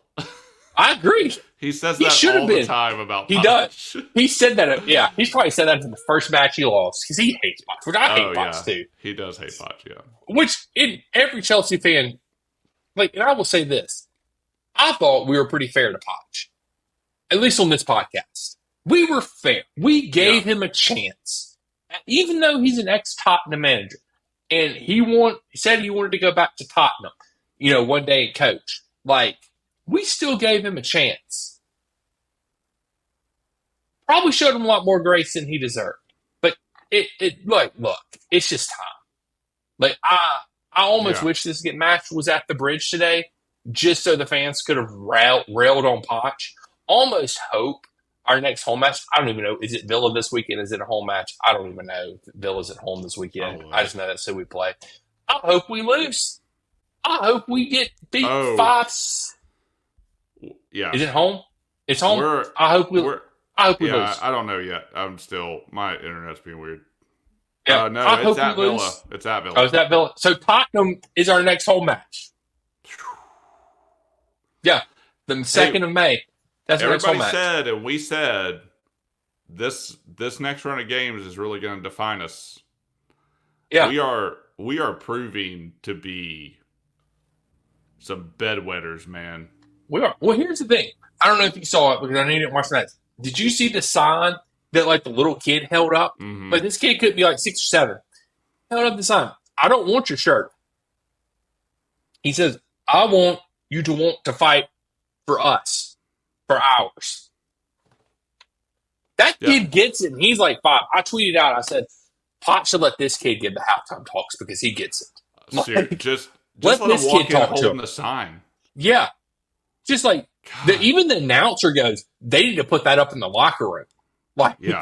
A: I agree.
B: He says
A: He
B: that
A: should have
B: all the
A: been.
B: time about
A: He does.
B: Poch.
A: He said that. Yeah, he's probably said that in the first match he lost because he hates Potts, which I
B: Oh
A: hate Potts
B: yeah,
A: too.
B: he does hate Poch. Yeah,
A: Which in every Chelsea fan, like, and I will say this: I thought we were pretty fair to Poch, at least on this podcast. We were fair. We
B: yeah,
A: gave him a chance, even though he's an ex-Tottenham manager, and he said he wanted to go back to Tottenham, one day and coach. Like, we still gave him a chance. Probably showed him a lot more grace than he deserved, but look, it's just time. Like, I almost
B: yeah.
A: wish this match was at the bridge today, just so the fans could have railed on Poch. Almost hope our next home match. I don't even know. Is it Villa this weekend? Is it a home match? I don't even know if Villa's at home this weekend. I
B: Probably.
A: just know that's who we play. I hope we lose. I hope we get beat
B: Oh,
A: 5.
B: yeah.
A: Is it home? It's home.
B: We're
A: I hope we.
B: we're
A: I hope we
B: yeah.
A: lose.
B: I don't know yet. I'm still my internet's being weird.
A: Yeah,
B: No,
A: I
B: it's
A: hope we
B: at Villa.
A: lose.
B: It's at
A: Oh,
B: Villa.
A: is that Villa? So Tottenham is our next home match. Yeah, the
B: Hey,
A: 2nd of May. That's our next home
B: everybody
A: match.
B: said, and we said, this next run of games is really going to define us.
A: Yeah,
B: We are proving to be some bedwetters, man.
A: we are. Well, here's the thing. I don't know if you saw it because I know you didn't watch that. Did you see the sign that like the little kid held up?
B: Hmm.
A: Like, this kid could be like 6 or 7. Held up the sign. I don't want your shirt. He says, I want you to want to fight for us, for ours. That
B: Yeah.
A: kid gets it, and he's like 5. I tweeted out, I said, Pop should let this kid give the halftime talks because he gets it. Like,
B: Just
A: let
B: let him
A: this kid
B: walk in
A: talk to him.
B: holding the sign.
A: Yeah. Just like,
B: God.
A: even the announcer goes, they need to put that up in the locker room. Like,
B: Yeah.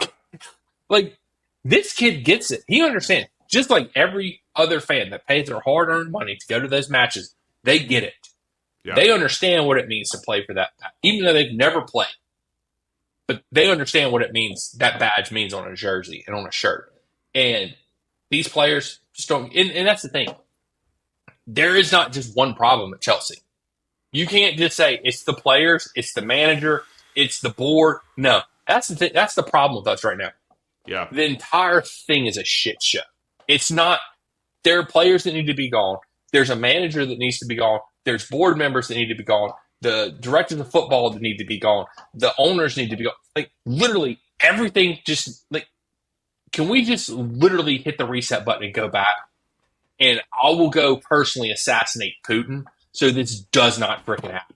A: like this kid gets it. He understands. Just like every other fan that pays their hard earned money to go to those matches, they get it.
B: Yeah.
A: They understand what it means to play for that, even though they've never played. But they understand what it means, that badge means on a jersey and on a shirt. And these players just don't. And that's the thing. There is not just one problem at Chelsea. You can't just say it's the players, it's the manager, it's the board. No, that's that's the problem with us right now.
B: Yeah.
A: The entire thing is a shit show. It's not. There are players that need to be gone. There's a manager that needs to be gone. There's board members that need to be gone. The directors of football that need to be gone. The owners need to be gone. Like literally everything. Just like, can we just literally hit the reset button and go back? And I will go personally assassinate Putin so this does not freaking happen.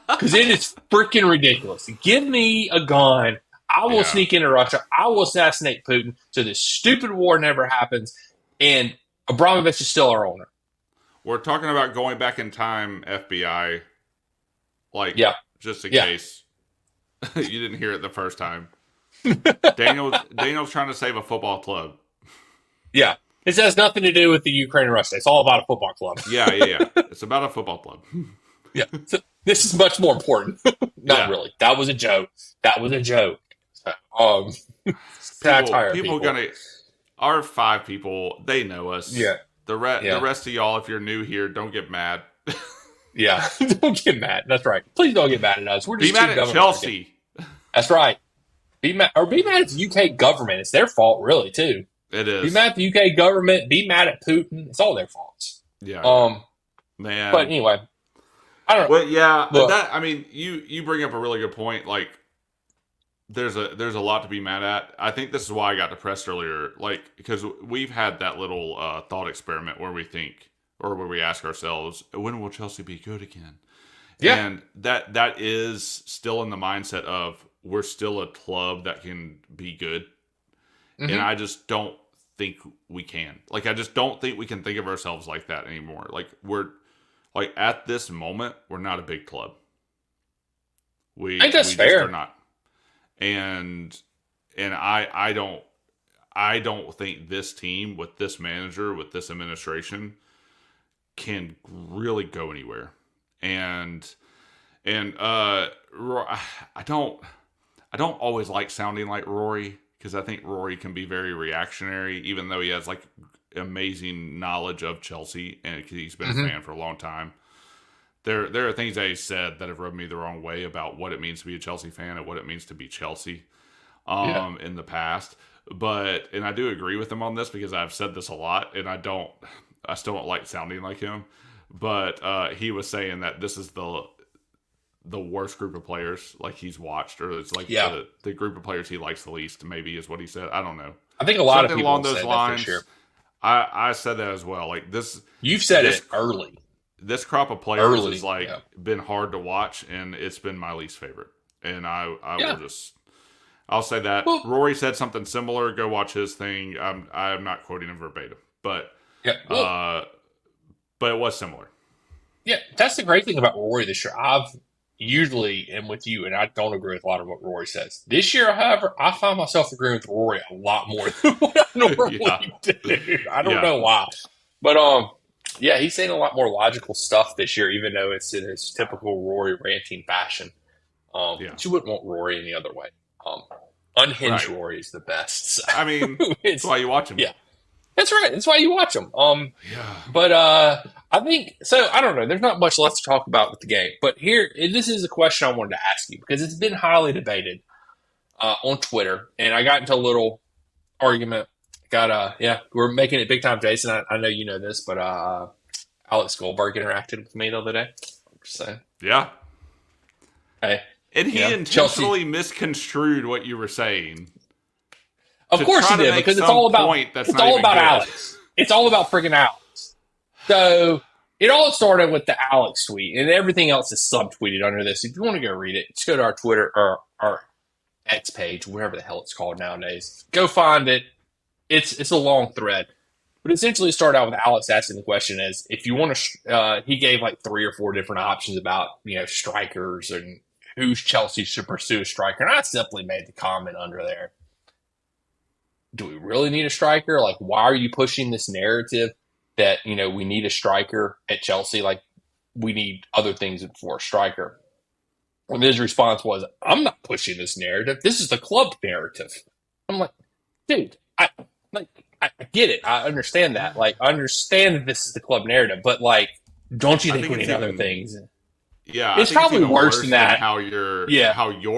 A: Because it is freaking ridiculous. Give me a gun. I will sneak into Russia. I will assassinate Putin so this stupid war never happens. And Abramovich is still our owner.
B: We're talking about going back in time, FBI. Like, just in case you didn't hear it the first time. Daniel's trying to save a football club.
A: Yeah. This has nothing to do with the Ukraine and Russia. It's all about a football club.
B: Yeah. It's about a football club.
A: Yeah. So this is much more important. Not really. That was a joke.
B: People gonna our 5 people, they know us.
A: Yeah.
B: The rest of y'all, if you're new here, don't get mad.
A: Yeah. Don't get mad. That's right. Please don't get mad at us. We're just
B: be mad at Chelsea.
A: That's right. Be mad at the UK government. It's their fault, really, too.
B: It is.
A: Be mad at the UK government. Be mad at Putin. It's all their faults.
B: Yeah. Man.
A: But anyway, I don't know.
B: Well, yeah. I mean, you bring up a really good point. Like, there's a lot to be mad at. I think this is why I got depressed earlier. Like, because we've had that little thought experiment where we think, or where we ask ourselves, when will Chelsea be good again? Yeah. And that is still in the mindset of we're still a club that can be good. Mm-hmm. And I just don't think we can. Like, I just don't think we can think of ourselves like that anymore. Like, we're like at this moment, we're not a big club. I think that's fair. Just are not. And I don't think this team with this manager, with this administration, can really go anywhere. And I don't always like sounding like Rory, because I think Rory can be very reactionary, even though he has like amazing knowledge of Chelsea and he's been a fan for a long time. There are things that he said that have rubbed me the wrong way about what it means to be a Chelsea fan and what it means to be Chelsea in the past. And I do agree with him on this, because I've said this a lot, and I still don't like sounding like him. But he was saying that this is the worst group of players like he's watched, or it's like the group of players he likes the least, maybe, is what he said. I don't know.
A: I think a lot of people
B: along those lines.
A: For sure.
B: I said that as well. Like this,
A: you've said it early.
B: This crop of players has been hard to watch, and it's been my least favorite. And I'll say that. Well, Rory said something similar. Go watch his thing. I'm not quoting him verbatim, but it was similar.
A: Yeah, that's the great thing about Rory this year. I've usually am with you, and I don't agree with a lot of what Rory says. This year, however, I find myself agreeing with Rory a lot more than what I normally do. I don't know why. But he's saying a lot more logical stuff this year, even though it's in his typical Rory ranting fashion. But you wouldn't want Rory any other way. Unhinged Rory is the best. So.
B: I mean, that's why you watch him.
A: Yeah. That's right. That's why you watch them. But I think so. I don't know. There's not much left to talk about with the game. But this is a question I wanted to ask you, because it's been highly on Twitter, and I got into a little argument. We're making it big time, Jason. I know you know this, but Alex Goldberg interacted with me the other day. I'm just saying.
B: Yeah.
A: Hey.
B: And he intentionally misconstrued what you were saying.
A: Of course he did, because it's all about Alex. It's all about friggin' Alex. So it all started with the Alex tweet, and everything else is subtweeted under this. If you want to go read it, just go to our Twitter or our X page, whatever the hell it's called nowadays. Go find it. It's a long thread, but essentially it started out with Alex asking the question: is if you want to, he gave like 3 or 4 different options about strikers and who's Chelsea should pursue a striker, and I simply made the comment under there: do we really need a striker? Like, why are you pushing this narrative that we need a striker at Chelsea? Like, we need other things for a striker. And his response was, I'm not pushing this narrative. This is the club narrative. I'm like, dude, I get it. I understand that. Like, I understand that this is the club narrative, but like, don't you think we need other things?
B: Yeah,
A: it's probably worse than that.
B: How you're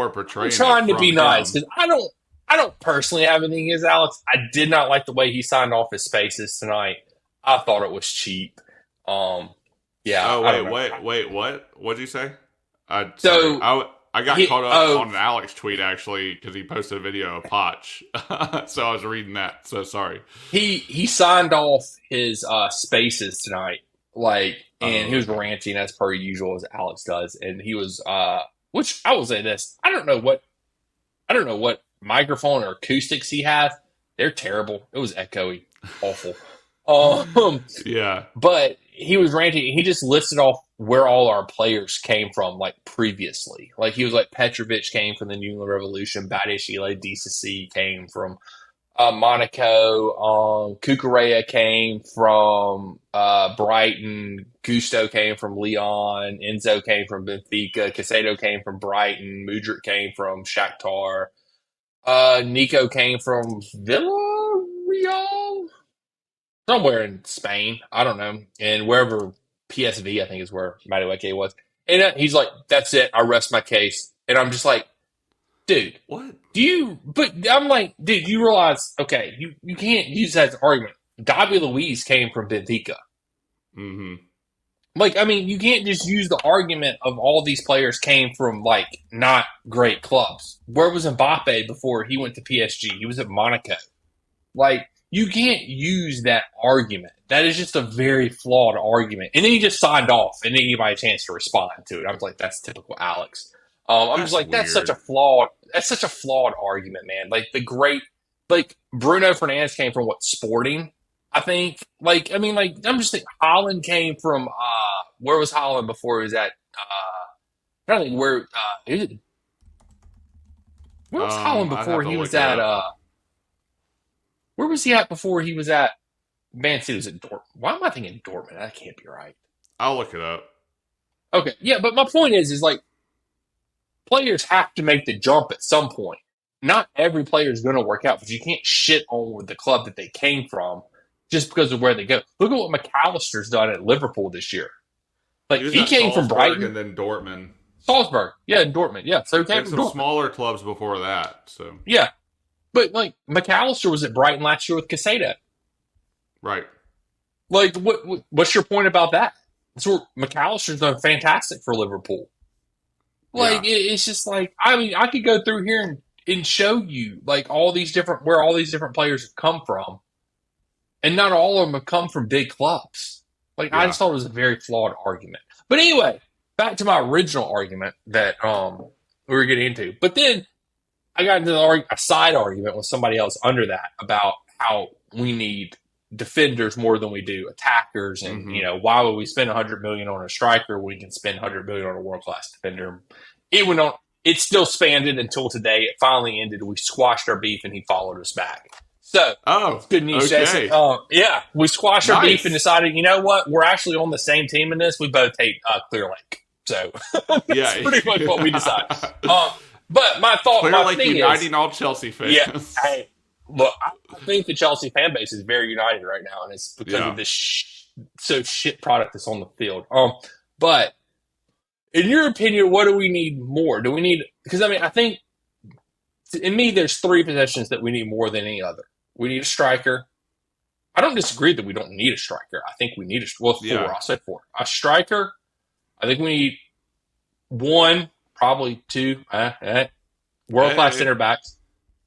B: portraying.
A: I'm trying to be
B: him.
A: nice because I don't personally have anything against Alex. I did not like the way he signed off his spaces tonight. I thought it was cheap. Yeah.
B: Oh wait, what? What'd you say? I got caught up on an Alex tweet actually because he posted a video of Potch, so I was reading that. So sorry.
A: He signed off his spaces tonight, and he was ranting as per usual as Alex does, and he was which I will say this: I don't know what microphone or acoustics he has. They're terrible. It was echoey, awful.
B: Yeah,
A: but he was ranting. He just listed off where all our players came from, like previously. Like he was like Petrovic came from the New England Revolution, Badiashile DCC came from Monaco, Cucurella came from Brighton, Gusto came from Lyon, Enzo came from Benfica, Casado came from Brighton, Mudryk came from Shakhtar, Nico came from Villarreal, somewhere in Spain, I don't know, and wherever PSV, I think is where Madueke was. And he's like, that's it, I rest my case. And I'm just like, dude,
B: what?
A: But I'm like, dude, you realize, okay, you can't use that as an argument. David Luiz came from Benfica.
B: Mm-hmm.
A: Like, I mean, you can't just use the argument of all these players came from, like, not great clubs. Where was Mbappe before he went to PSG? He was at Monaco. Like, you can't use that argument. That is just a very flawed argument. And then he just signed off and didn't give me a chance to respond to it. I was like, that's typical Alex. I'm just like, that's such a flawed argument, man. Like Bruno Fernandes came from Sporting, I think. I'm just thinking Holland came from where was Holland before he was at I don't think where was Holland before he was at where was he at before he was at Man City? Was it Dortmund? Why am I thinking Dortmund? That can't be right.
B: I'll look it up.
A: Okay, yeah, but my point is like players have to make the jump at some point. Not every player is going to work out, but you can't shit on the club that they came from just because of where they go. Look at what McAllister's done at Liverpool this year. Like he came from Brighton
B: and then Dortmund.
A: Salzburg, yeah, and Dortmund, yeah. So he came from
B: some smaller clubs before that. So
A: yeah, but like McAllister was at Brighton last year with Casado.
B: Right.
A: Like, what's your point about that? So McAllister's done fantastic for Liverpool. Like, it's just like, I mean, I could go through here and show you like where all these different players have come from, and not all of them have come from big clubs. Like, I just thought it was a very flawed argument. But anyway, back to my original argument that we were getting into. But then I got into a side argument with somebody else under that about how we need defenders more than we do attackers, and why would we spend $100 million on a striker when we can spend $100 million on a world-class defender? It still spanned it until today. It finally ended. We squashed our beef and he followed us back. So good news,
B: okay.
A: Jason. We squashed our beef and decided, you know what, we're actually on the same team in this. We both hate Clear Lake. So that's pretty much what we decided. But my thing
B: uniting
A: is,
B: all Chelsea fans.
A: Yeah, hey, look, I think the Chelsea fan base is very united right now, and it's because of this shit product that's on the field. But in your opinion, what do we need more? Do we need? Because I mean, I think in me, there's 3 positions that we need more than any other. We need a striker. I don't disagree that we don't need a striker. I think we need 4. I said 4. A striker. I think we need 1, probably 2. World-class center backs.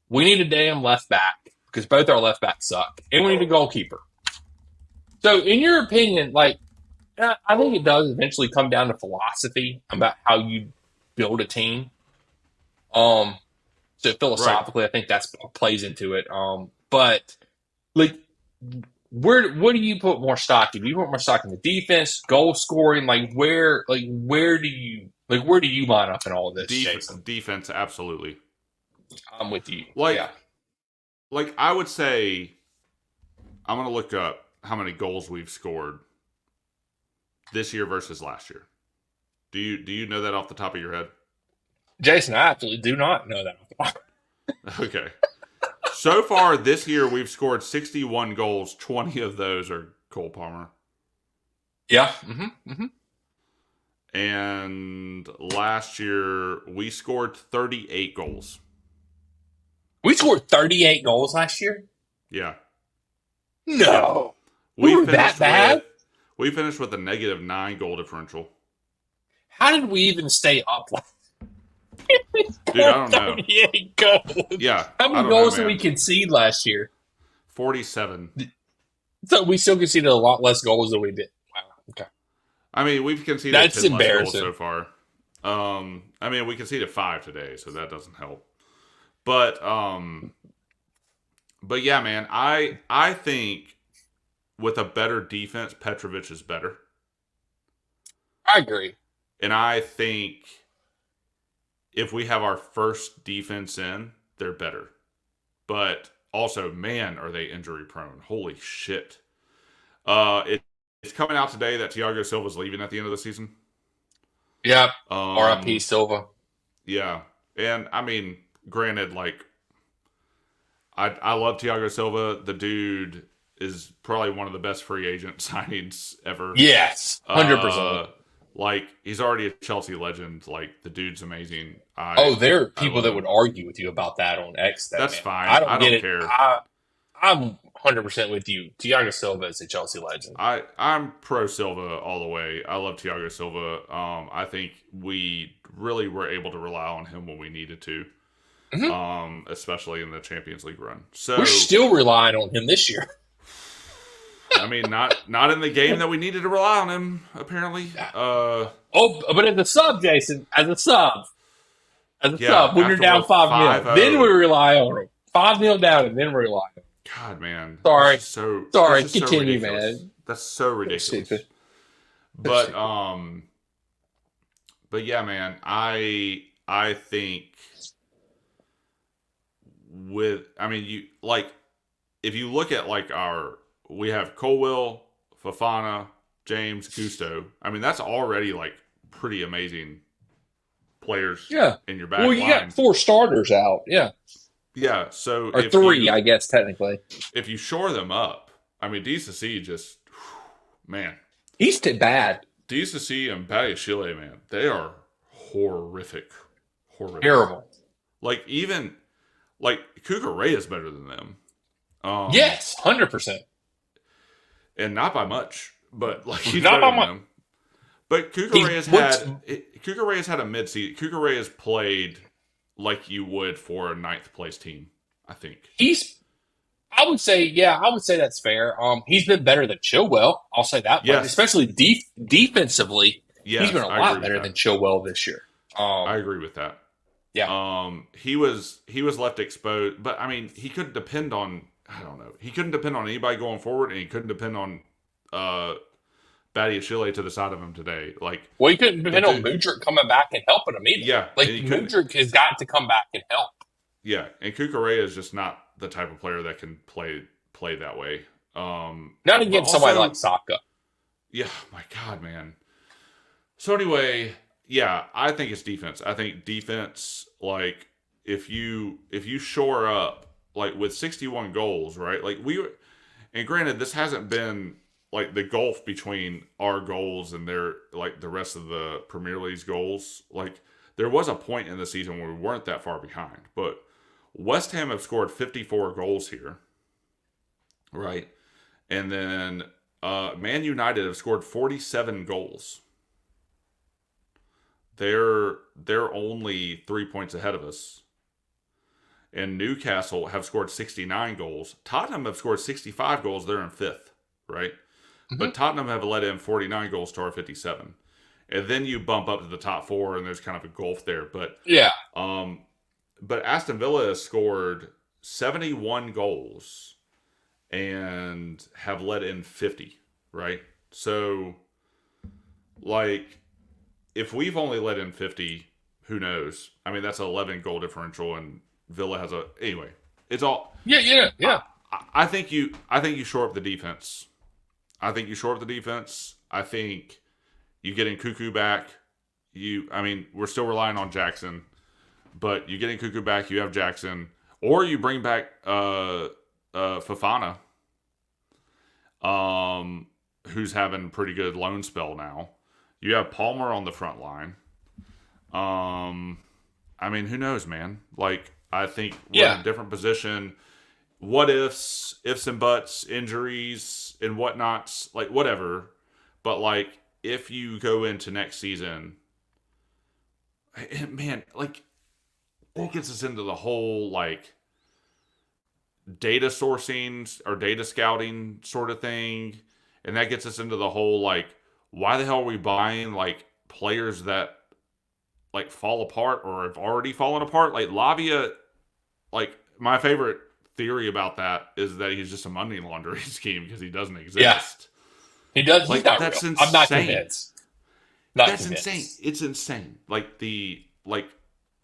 A: We need a damn left back because both our left backs suck. And we need a goalkeeper. So in your opinion, like, I think it does eventually come down to philosophy about how you build a team. Um, so
B: Right.
A: philosophically, I think that's plays into it. But like, where what do you put more stock in? Do you put more stock in the defense, goal scoring? Where do you line up in all of this, Jason?
B: Defense, absolutely.
A: I'm with you.
B: Like
A: Yeah.
B: like I would say I'm gonna look up how many goals we've scored this year versus last year. Do you know that off the top of your head?
A: Jason, I absolutely do not know that.
B: Okay. So far this year we've scored 61 goals. 20 of those are Cole Palmer.
A: Yeah. Hmm.
B: And last year we scored 38 goals.
A: We scored 38 goals last year.
B: Yeah. Yep.
A: No, we
B: We
A: were that
B: finished
A: bad.
B: with we finished with a -9 goal differential.
A: How did we even stay up? We
B: Dude, I
A: scored
B: don't know.
A: 38 goals.
B: Yeah,
A: How
B: I
A: many
B: don't know,
A: goals did we
B: man.
A: concede last year?
B: 47.
A: So we still conceded a lot less goals than we did. Wow. Okay.
B: I mean, we've conceded
A: That's
B: 10 less goals so
A: embarrassing.
B: far. I mean, we conceded 5 today, so that doesn't help. But but yeah, man, I think with a better defense, Petrovic is better.
A: I agree.
B: And I think if we have our first defense in, they're better. But also, man, are they injury prone. Holy shit. It's coming out today that Thiago Silva's leaving at the end of the season.
A: Yeah. R.I.P.
B: Um,
A: Silva.
B: yeah, and I mean, granted, like I love Thiago Silva. The dude is probably one of the best free agent signings ever.
A: Yes. 100%.
B: Uh, like he's already a Chelsea legend. Like the dude's amazing.
A: Oh, there are
B: I
A: people
B: love
A: that
B: him.
A: would argue with you about that on X, though,
B: That's
A: man.
B: fine.
A: I don't
B: I
A: get
B: don't
A: it.
B: care.
A: I'm 100% with you. Thiago Silva is a Chelsea legend.
B: I'm pro Silva all the way. I love Thiago Silva. I think we really were able to rely on him when we needed to,
A: Hmm.
B: especially in the Champions League run.
A: We're
B: So
A: still relying on him this year.
B: I mean, not in the game that we needed to rely on him. Apparently,
A: Oh, but as a sub, Jason, as a
B: yeah.
A: sub, when you're
B: After we're
A: down 5-0, then we
B: 5-0,
A: rely on him. 5-0 down, and then we rely on him.
B: God, man,
A: Sorry.
B: that's
A: Sorry.
B: just so
A: Continue,
B: ridiculous.
A: man.
B: That's so
A: So
B: ridiculous.
A: stupid. So
B: But
A: stupid.
B: yeah, man, I think I mean, you like if you look at like we have Colwell, Fafana, James, Gusto. I mean, that's already like pretty amazing players
A: Yeah.
B: in your
A: Well,
B: back
A: you got
B: line.
A: 4 starters out. Yeah.
B: Yeah, so
A: Or 3, I guess, technically.
B: if you shore them up, I mean, DCC just man,
A: He's bad.
B: DCC and Badiashile, man, they are horrific, horrific.
A: Terrible.
B: Like even like Cucurella is better than them.
A: Yes. 100%.
B: And not by much, but like he's
A: Not
B: better
A: by
B: than
A: much.
B: them. But
A: He's what's
B: Cucurella has had a mid season. Cucurella has played like you would for a ninth place team. I think.
A: he's I would say, yeah, I would say that's fair. He's been better than Chilwell. I'll say that much,
B: Yes,
A: especially defensively. He's been
B: yes,
A: a
B: I agree
A: lot
B: with
A: better than
B: that.
A: Chilwell this year.
B: I agree with that.
A: Yeah.
B: He was left exposed, but I mean, he couldn't depend on. I don't know. He couldn't depend on anybody going forward, and he couldn't depend on uh, Badiashile to the side of him today. Like
A: Well, you couldn't
B: the
A: depend on
B: dude,
A: Mudryk coming back and helping him either.
B: yeah, and
A: Like
B: he couldn't.
A: Mudryk has got to come back and help.
B: Yeah, and Cucurella is just not the type of player that can play that way.
A: Not
B: But
A: against somebody like
B: also,
A: Saka.
B: yeah, my God, man. So anyway, yeah, I think it's defense. I think defense, like if you shore up like with 61 goals, right? Like and granted, this hasn't been like the gulf between our goals and their like the rest of the Premier League's goals. Like there was a point in the season where we weren't that far behind, but West Ham have scored 54 goals here, right? And then Man United have scored 47 goals. They're only 3 points ahead of us. And Newcastle have scored 69 goals. Tottenham have scored 65 goals. They're in fifth, right?
A: Hmm.
B: but Tottenham have let in 49 goals to our 57. And then you bump up to the top four, and there's kind of a gulf there.
A: Yeah.
B: Um, but Aston Villa has scored 71 goals and have let in 50, right? So, like, if we've only let in 50, who knows? I mean, that's an 11 goal differential, and Villa has a. Anyway, it's all.
A: Yeah. Yeah.
B: I,
A: Yeah.
B: I think you shore up the defense. I think you shore up the defense. I think you getting Cuckoo back. I mean, we're still relying on Jackson, but you getting Cuckoo back. You have Jackson, or you bring back Fafana, who's having a pretty good loan spell now. You have Palmer on the front line. I mean, who knows, man? Like, I think we're in
A: Yeah.
B: a different position. What ifs and buts, injuries and whatnots, like whatever. But like, if you go into next season, man, like that gets us into the whole like data sourcing or data scouting sort of thing, and that gets us into the whole like, why the hell are we buying like players that like fall apart or have already fallen apart? Like Lavia, like my favorite theory about that is that he's just a money laundering scheme because he doesn't
A: Yeah.
B: exist.
A: He does. He's
B: Like
A: not real.
B: that's
A: I'm not
B: insane.
A: convinced. Not
B: That's insane.
A: convinced.
B: It's insane. Like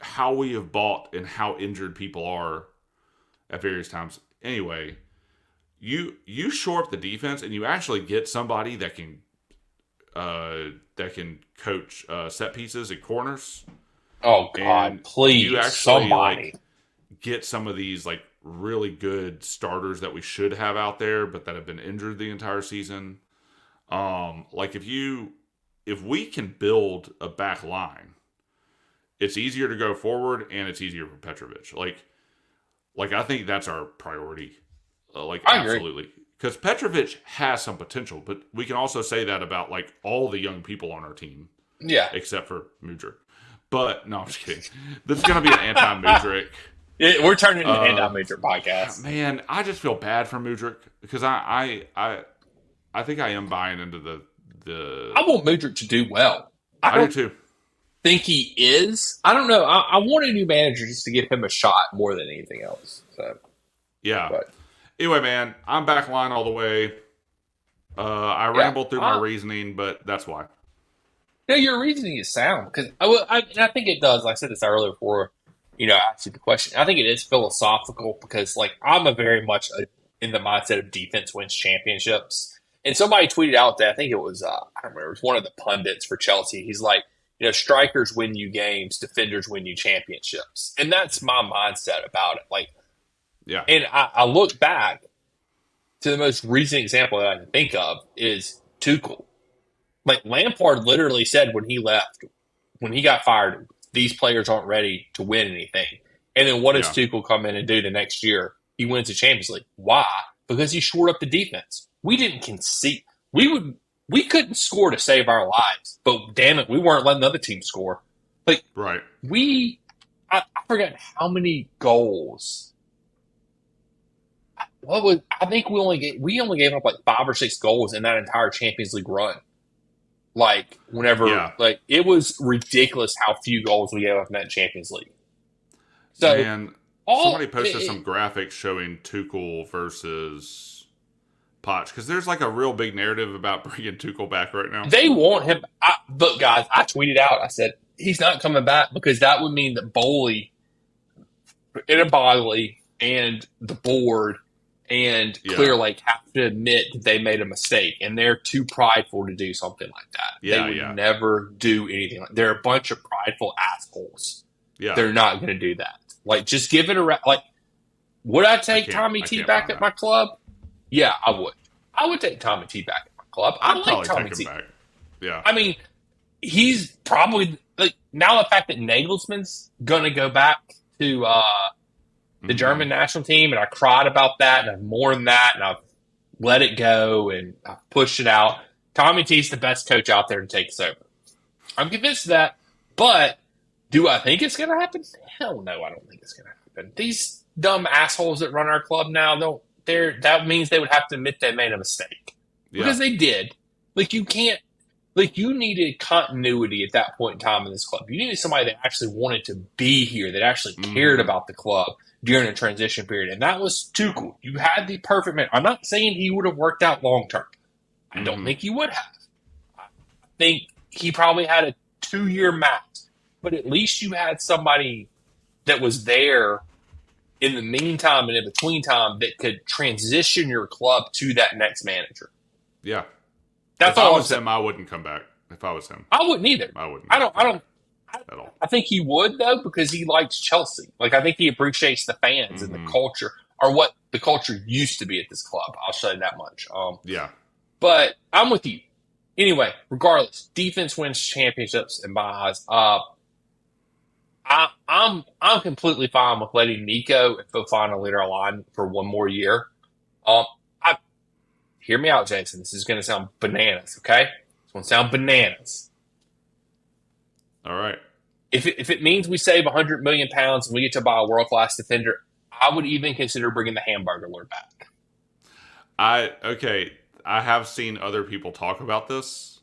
B: how we have bought and how injured people are at various times. Anyway, you shore up the defense and you actually get somebody that can coach set pieces and corners,
A: Oh God,
B: and you
A: please,
B: actually
A: somebody.
B: like get some of these like really good starters that we should have out there, but that have been injured the entire season. Like if we can build a back line, it's easier to go forward and it's easier for Petrovic. Like I think that's our priority. Like
A: I agree.
B: absolutely, because Petrovic has some potential, but we can also say that about like all the young people on our team,
A: Yeah.
B: except for Mudrik. But no, I'm just kidding. This is going to be an anti-Mudrik.
A: We're turning into an
B: Uh,
A: anti-major podcast.
B: Man, I just feel bad for Mudrik because I think I am buying into the.
A: I want Mudrik to do well. I
B: I do
A: don't
B: too.
A: think he is. I don't know. I want a new manager just to give him a shot more than anything else. So,
B: Yeah.
A: but
B: Anyway, man, I'm back line all the way. I
A: yeah,
B: rambled through my reasoning, but that's why.
A: no, your reasoning is sound because and I think it does. Like I said this earlier before, I asked you the question. I think it is philosophical because, like, I'm a very much in the mindset of defense wins championships. And somebody tweeted out that I think it was I don't remember. It was one of the pundits for Chelsea. He's like, strikers win you games, defenders win you championships, and that's my mindset about it. Like,
B: Yeah.
A: and I look back to the most recent example that I can think of is Tuchel. Like Lampard literally said when he left, when he got fired, these players aren't ready to win anything. And then what does
B: Yeah.
A: Tuchel come in and do the next year? He wins the Champions League. Why? Because he shored up the defense. We didn't concede. We couldn't score to save our lives, but damn it, we weren't letting the other team score. Like
B: Right.
A: I forgot how many goals. I think we only gave up like 5 or 6 goals in that entire Champions League run. Like
B: Yeah.
A: like it was ridiculous how few goals we gave up in that Champions League. So
B: Man, somebody posted some graphics showing Tuchel versus Poch because there's like a real big narrative about bringing Tuchel back right now.
A: they want him. Look, guys, I tweeted out. I said he's not coming back because that would mean that Bowley, Inabali, and the board and
B: Yeah.
A: Clear Lake have to admit that they made a mistake, and they're too prideful to do something like that.
B: Yeah,
A: They would
B: yeah.
A: never do anything like. They're a bunch of prideful assholes.
B: Yeah.
A: They're not going to do that. Like, just give it a like. Would I take Tommy T
B: can't
A: back
B: find
A: at
B: that.
A: my club? Yeah, I would. I would take Tommy T back at my club. I
B: I'd
A: like
B: probably
A: Tommy
B: take
A: T.
B: him back. Yeah.
A: I mean, he's probably like now the fact that Nagelsmann's going to go back to the German national team, and I cried about that, and I've mourned that, and I've let it go, and I've pushed it out. Tommy T's the best coach out there to take us over. I'm convinced of that, but do I think it's going to happen? Hell no, I don't think it's going to happen. These dumb assholes that run our club now, that means they would have to admit they made a mistake.
B: Yeah.
A: because they did. Like you can't. Like you needed continuity at that point in time in this club. You needed somebody that actually wanted to be here, that actually cared
B: Mm-hmm.
A: about the club during a transition period, and that was Tuchel. You had the perfect man. I'm not saying he would have worked out long term. I don't
B: Mm-hmm.
A: think he would have. I think he probably had a 2 year max, but at least you had somebody that was there in the meantime and in between time that could transition your club to that next manager.
B: Yeah.
A: That's
B: If I
A: all I'm
B: was
A: saying.
B: him, I wouldn't come back. If I was him,
A: I wouldn't either.
B: I wouldn't
A: I don't. I
B: come
A: don't.
B: back at all.
A: I think he would though because he likes Chelsea. Like I think he appreciates the fans and the
B: Mm-hmm.
A: culture, or what the culture used to be at this club. I'll say that much.
B: Yeah.
A: But I'm with you. Anyway, regardless, defense wins championships in my eyes. I'm completely fine with letting Nico and Fofana lead our line for one more year. I hear me out, Jason. This is going to sound bananas. Okay, it's going to sound bananas.
B: All right.
A: If it means we save 100 million pounds and we get to buy a world class defender, I would even consider bringing the hamburger lord back.
B: Okay. I have seen other people talk about this.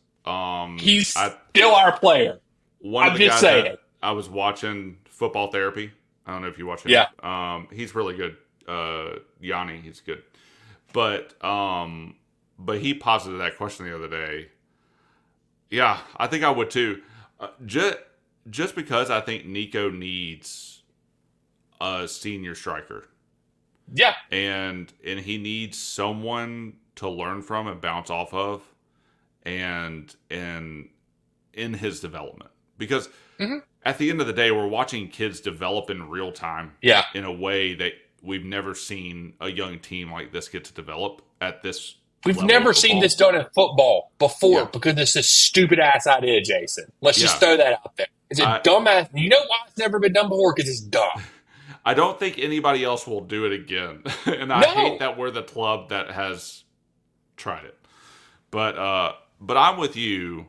A: He's
B: I
A: still our player.
B: One of
A: I'm
B: the
A: just
B: guys
A: saying.
B: that I was watching Football Therapy. I don't know if you watch him.
A: Yeah.
B: He's really good. Yanni, he's good. But he posited that question the other day. Yeah, I think I would too. Just because I think Nico needs a senior striker.
A: Yeah.
B: And he needs someone to learn from and bounce off of and in his development. Because at the end of the day, we're watching kids develop in real time in a way that we've never seen a young team like this get to develop at this
A: We've
B: level
A: never
B: of
A: seen
B: football.
A: this done in football before
B: Yeah.
A: because it's a stupid ass idea, Jason. Let's just
B: Yeah.
A: throw that out there. It's a dumb ass. You know why it's never been done before? Because it's dumb.
B: I don't think anybody else will do it again. And I hate that we're the club that has tried it. But I'm with you.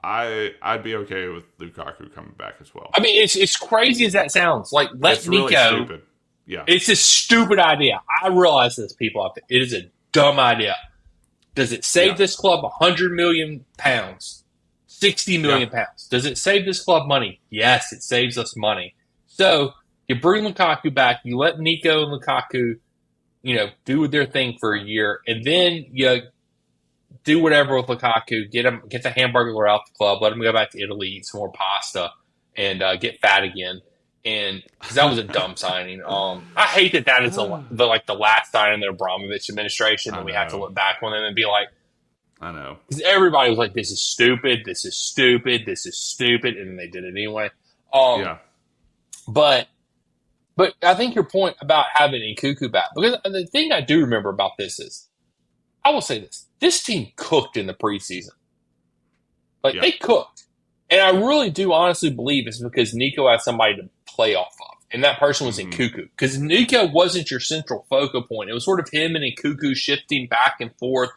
B: I'd be okay with Lukaku coming back as well.
A: I mean, it's crazy as that sounds. Like, let
B: It's
A: Nico.
B: really stupid. Yeah.
A: It's a stupid idea. I realize this, people out there. It is a dumb idea. Does it save this club 100 million pounds? 60 million pounds? Does it save this club money? Yes, it saves us money. So you bring Lukaku back, you let Nico and Lukaku, do their thing for a year, and then you do whatever with Lukaku, get the hamburger out the club, let him go back to Italy, eat some more pasta, and get fat again. And because that was a dumb signing. I hate that is the last signing of the Abramovich administration, and we have to look back on them and be like,
B: I know,
A: because everybody was like, "This is stupid. This is stupid. This is stupid," and then they did it anyway. But I think your point about having Nkunku back, because the thing I do remember about this is, I will say this team cooked in the preseason. They cooked. And I really do honestly believe it's because Nico had somebody to play off of. And that person was Nkunku. Because Nico wasn't your central focal point. It was sort of him and Nkunku shifting back and forth.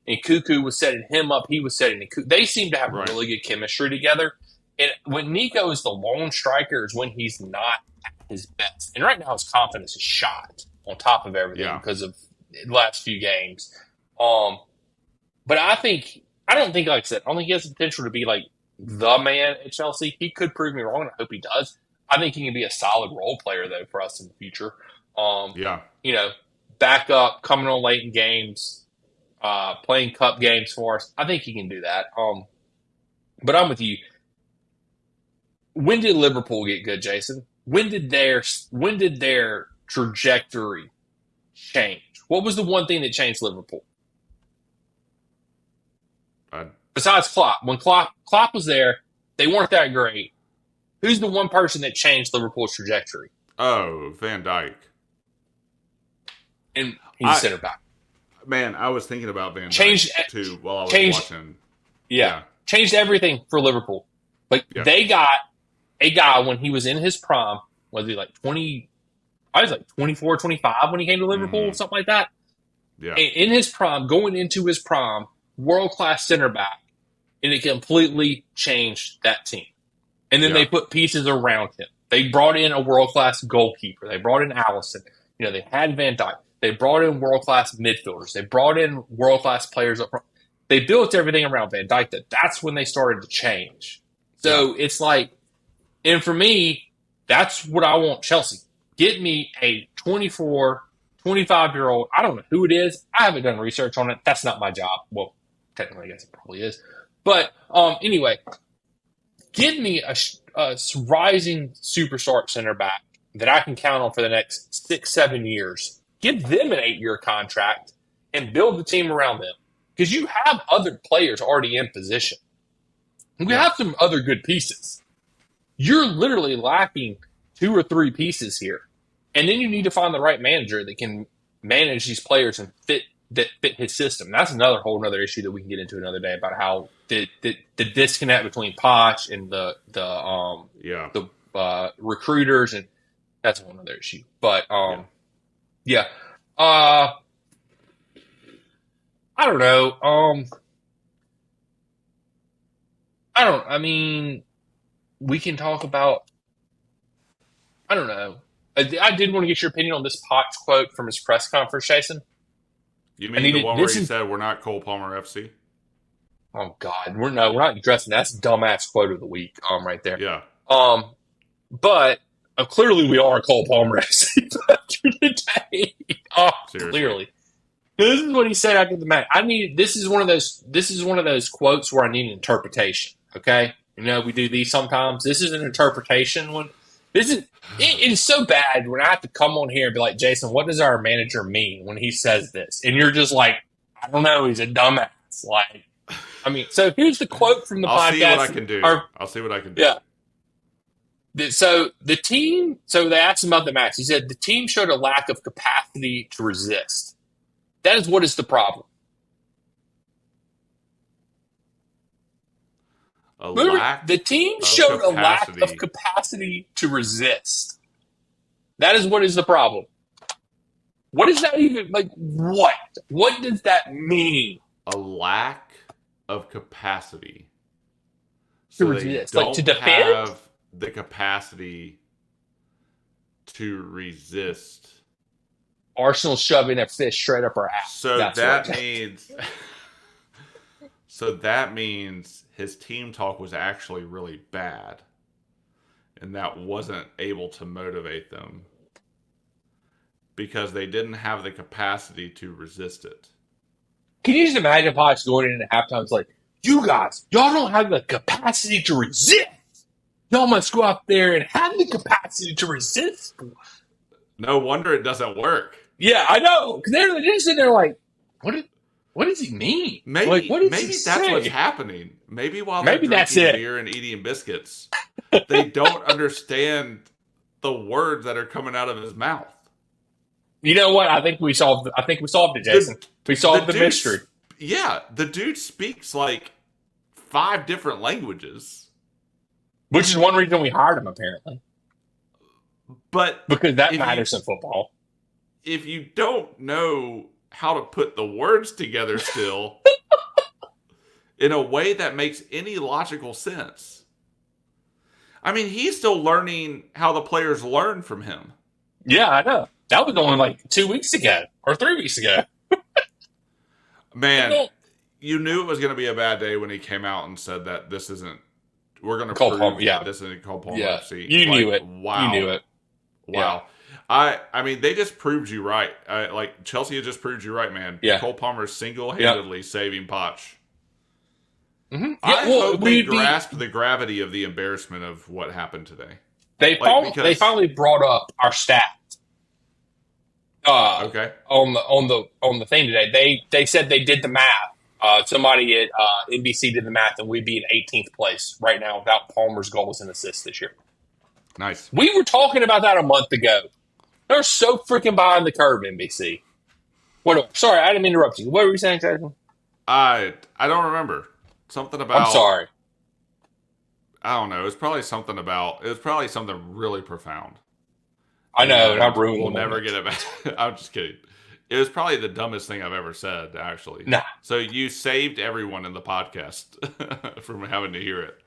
A: Nkunku was setting him up. He was setting Nkunku. They seem to have really good chemistry together. And when Nico is the lone striker is when he's not at his best. And right now his confidence is shot on top of everything because of the last few games. But I don't think, like I said, I don't think he has the potential to be like the man at Chelsea. He could prove me wrong, and I hope he does. I think he can be a solid role player, though, for us in the future. Back up, coming on late in games, playing cup games for us. I think he can do that. But I'm with you. When did Liverpool get good, Jason? When did their trajectory change? What was the one thing that changed Liverpool? Besides Klopp. When Klopp was there, they weren't that great. Who's the one person that changed Liverpool's trajectory?
B: Oh, Van Dijk.
A: And he's a center back.
B: Man, I was thinking about Van Dijk too while I was watching.
A: Yeah. Changed everything for Liverpool. They got a guy when he was in his prime, was he like 20? I was like 24, 25 when he came to Liverpool, something like that.
B: Yeah.
A: In his prime, going into his prime, world-class center back, and it completely changed that team. And then they put pieces around him. They brought in a world-class goalkeeper. They brought in Allison. They had Van Dijk. They brought in world-class midfielders. They brought in world-class players up front. They built everything around Van Dyke. That's when they started to change.
B: Yeah.
A: So it's like, and for me, that's what I want Chelsea. Get me a 24, 25-year-old. I don't know who it is. I haven't done research on it. That's not my job. Well, technically, I guess it probably is. But anyway, give me a rising superstar center back that I can count on for the next 6-7 years. Give them an 8-year contract and build the team around them. Because you have other players already in position. We have some other good pieces. You're literally lacking 2 or 3 pieces here. And then you need to find the right manager that can manage these players and fit his system. That's another whole other issue that we can get into another day about how the disconnect between Poch and the recruiters, and that's a whole other issue. But yeah. I don't know. I mean, we can talk about. I don't know. I did want to get your opinion on this Poch quote from his press conference, Jason.
B: You mean the one where he said we're not Cole Palmer FC?
A: Oh God, we're not addressing that. That's dumbass quote of the week. Right there.
B: Yeah.
A: But clearly we are Cole Palmer FC after today. Clearly. This is what he said after the match. This is one of those quotes where I need an interpretation. Okay, we do these sometimes. This is an interpretation one. It's so bad when I have to come on here and be like, Jason, what does our manager mean when he says this? And you're just like, I don't know. He's a dumbass. Like, I mean, so here's the quote from the podcast.
B: I'll see what I can do. I'll see what I can do.
A: Yeah. So they asked him about the match. He said the team showed a lack of capacity to resist. That is what is the problem. The team showed a lack of capacity to resist. That is what is the problem. What is that even like? What? What does that mean?
B: A lack of capacity
A: to resist, like to defend.
B: Have the capacity to resist.
A: Arsenal shoving a fish straight up our ass.
B: So that means his team talk was actually really bad, and that wasn't able to motivate them because they didn't have the capacity to resist it.
A: Can you just imagine Poch going in at halftime? It's like, you guys, y'all don't have the capacity to resist. Y'all must go out there and have the capacity to resist.
B: No wonder it doesn't work.
A: Yeah, I know. Because they're just sitting there like, what does he mean?
B: Maybe that's what's happening. Maybe while they're drinking beer and eating biscuits, they don't understand the words that are coming out of his mouth.
A: You know what? I think we solved it, Jason. We solved the mystery.
B: Yeah, the dude speaks like 5 different languages.
A: Which is one reason we hired him, apparently.
B: But
A: because that matters in football.
B: If you don't know how to put the words together still in a way that makes any logical sense. I mean, he's still learning how the players learn from him.
A: Yeah, I know. That was only like 2 weeks ago or 3 weeks ago.
B: Man, you knew it was going to be a bad day when he came out and said that this isn't. We're going to prove that this isn't called Palmer FC.
A: You knew it.
B: Wow.
A: You knew it.
B: Wow. Yeah. I mean, they just proved you right. Like Chelsea has just proved you right, man.
A: Yeah.
B: Cole Palmer single-handedly saving Poch.
A: Mm-hmm.
B: I hope they grasp the gravity of the embarrassment of what happened today.
A: They finally brought up our stat.
B: Okay.
A: On the thing today, they said they did the math. Somebody at NBC did the math, and we'd be in 18th place right now without Palmer's goals and assists this year.
B: Nice.
A: We were talking about that a month ago. They're so freaking behind the curve, NBC. Sorry, I didn't interrupt you. What were you saying, Jason?
B: I don't remember. Something about.
A: I'm sorry.
B: I don't know. It was probably something really profound.
A: I know, and I'm ruining.
B: We'll never get it back. I'm just kidding. It was probably the dumbest thing I've ever said, actually.
A: Nah.
B: So you saved everyone in the podcast from having to hear it.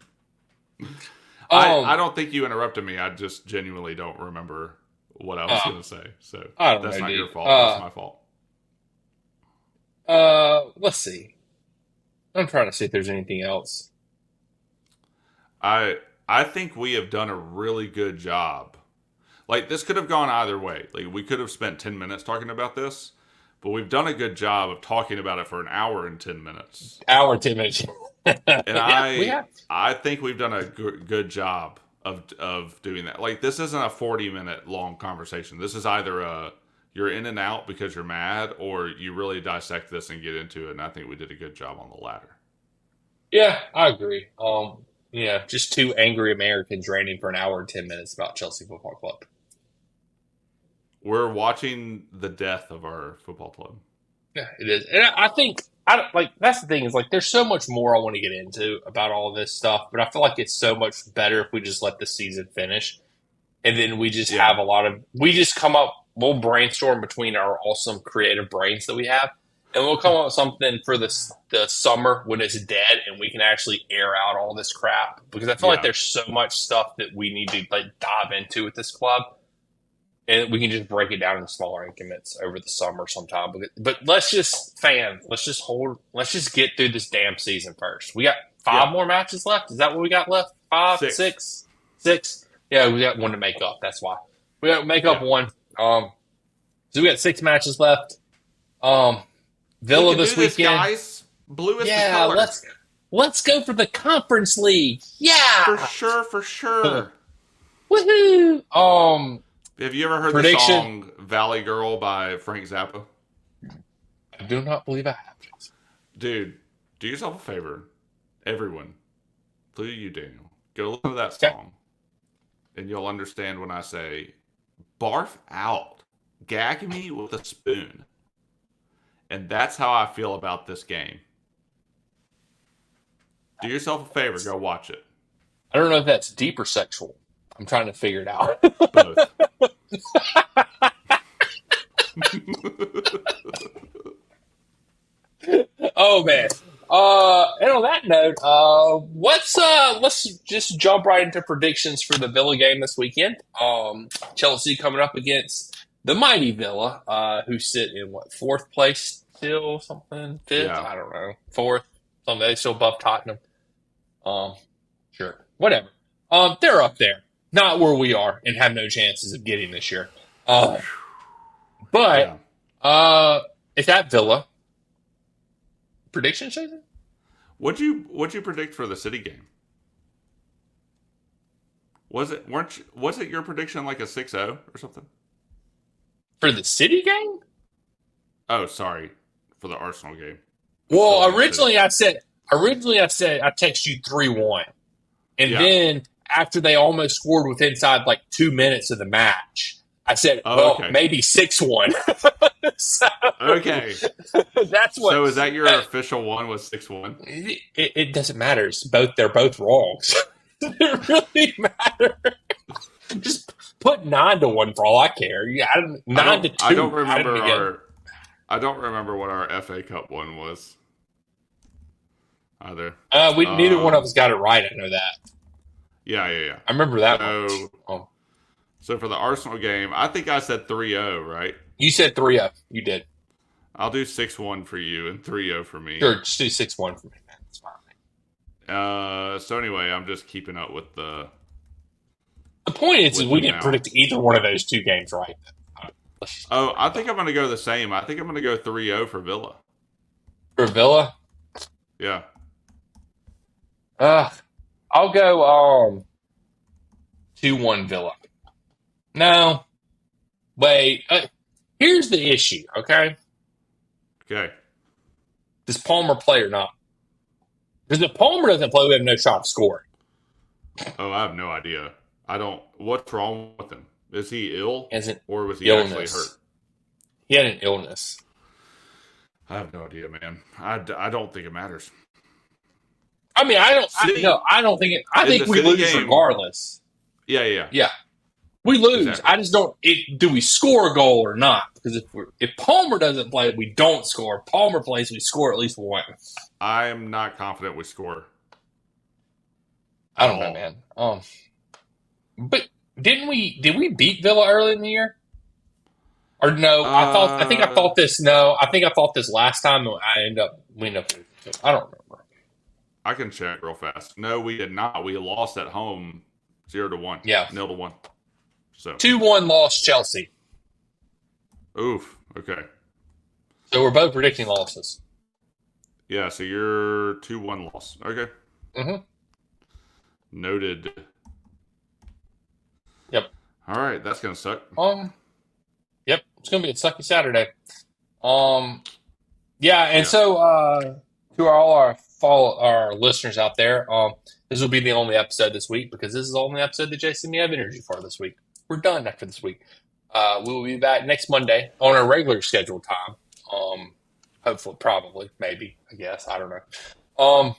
B: I don't think you interrupted me. I just genuinely don't remember what I was going to say. So that's not your fault. That's my fault.
A: Let's see. I'm trying to see if there's anything else.
B: I I think we have done a really good job. Like this could have gone either way. Like we could have spent 10 minutes talking about this, but we've done a good job of talking about it for an hour and 10 minutes.
A: Hour and 10 minutes.
B: And
A: Yeah, we have.
B: I think we've done a good job of doing that. Like this isn't a 40-minute long conversation. This is either a you're in and out because you're mad or you really dissect this and get into it, and I think we did a good job on the latter.
A: Yeah, I agree. Yeah, just two angry Americans ranting for an hour and 10 minutes about Chelsea Football Club.
B: We're watching the death of our football club.
A: Yeah, it is, and I think I don't, like that's the thing is like there's so much more I want to get into about all this stuff, but I feel like it's so much better if we just let the season finish, and then we just
B: Yeah.
A: have a lot of we just come up. We'll brainstorm between our awesome creative brains that we have, and we'll come up with something for the summer when it's dead, and we can actually air out all this crap because I feel like
B: Yeah.
A: there's so much stuff that we need to like dive into with this club. And we can just break it down in smaller increments over the summer sometime. But let's just let's just get through this damn season first. We got five
B: Yeah.
A: more matches left. Is that what we got left? Five,
B: Six.
A: six, six. Yeah, we got one to make up. That's why we got to make up
B: Yeah.
A: one. So we got 6 matches left.
B: We
A: Villa
B: can
A: this
B: do this,
A: weekend.
B: guys. Blue is the
A: Yeah,
B: color.
A: let's go for the conference league.
B: For
A: Yeah,
B: sure, for sure.
A: woohoo.
B: Have you ever heard the
A: Prediction.
B: song Valley Girl by Frank Zappa?
A: I do not believe I have.
B: Dude, do yourself a favor. Everyone, including you, Daniel, go listen to that
A: Okay.
B: song. And you'll understand when I say, barf out. Gag me with a spoon. And that's how I feel about this game. Do yourself a favor, go watch it.
A: I don't know if that's deep or sexual. I'm trying to figure it out.
B: Both.
A: Oh man. And on that note, let's just jump right into predictions for the Villa game this weekend. Chelsea coming up against the mighty Villa, who sit in what, fourth place still, something, fifth,
B: Yeah.
A: I don't know, fourth, something. They still above Tottenham. Sure, whatever. They're up there, not where we are, and have no chances of getting this year. But
B: Yeah.
A: it's at Villa. Prediction, Jason?
B: What'd you predict for the City game? Was it your prediction like a 6-0 or something?
A: For the City game?
B: Oh, sorry. For the Arsenal game.
A: Well,
B: Still in
A: originally I said I text you 3-1. And
B: Yeah.
A: then after they almost scored with inside like 2 minutes of the match, I said,
B: Oh,
A: well,
B: okay.
A: maybe 6-1. So
B: Okay.
A: that's what
B: So is that your official one was 6-1?
A: it doesn't matter. They're both wrong. So it really matter. Just put 9-1 for all I care. Yeah, 9-2.
B: I don't remember
A: I didn't
B: I don't remember what our FA Cup one was either.
A: neither one of us got it right. I know that.
B: Yeah, yeah, yeah.
A: I remember that
B: So,
A: one. Oh.
B: so for the Arsenal game, I think I said 3-0, right?
A: You said 3-0. You did.
B: I'll do 6-1 for you and 3-0 for me.
A: Sure, just do 6-1 for me, man. That's fine.
B: So anyway, I'm just keeping up with the.
A: The point is
B: With
A: we
B: them
A: didn't
B: now.
A: predict either one of those two games right.
B: Oh, I think I'm going to go the same. I think I'm going to go 3-0 for Villa.
A: For Villa,
B: Yeah.
A: I'll go 2-1 Villa. No, wait. Here's the issue, okay?
B: Okay.
A: Does Palmer play or not? Because if Palmer doesn't play, we have no shot of scoring.
B: Oh, I have no idea. I don't. What's wrong with him? Is he ill,
A: Hasn't
B: or was he actually
A: illness.
B: hurt?
A: He had an illness.
B: I have no idea, man. I don't think it matters.
A: I mean, I don't think it. I
B: In
A: think
B: the
A: we
B: City
A: lose
B: game-
A: regardless.
B: Yeah, yeah.
A: Yeah, we lose.
B: Exactly.
A: I just don't. Do we score a goal or not? Because if Palmer doesn't play, we don't score. If Palmer plays, we score at least one.
B: I am not confident we score.
A: I don't
B: At
A: know,
B: all.
A: man. But did we beat Villa early in the year? Or no? I think I thought this. No, I think I thought this last time. We ended up. I don't remember.
B: I can check real fast. No, we did not. We lost at home 0-1,
A: Yeah.
B: 0-1. So
A: 2-1 loss Chelsea.
B: oof. Okay.
A: So we're both predicting losses.
B: Yeah. So you're 2-1 loss. Okay.
A: Mm-hmm.
B: Noted.
A: Yep.
B: All right. That's gonna suck.
A: Yep. It's gonna be a sucky Saturday. Um, yeah, and
B: Yeah.
A: so to all our listeners out there, this will be the only episode this week because this is the only episode that Jason and me have energy for this week. We're done after this week. We will be back next Monday on our regular scheduled time. Hopefully, probably, maybe, I guess, I don't know.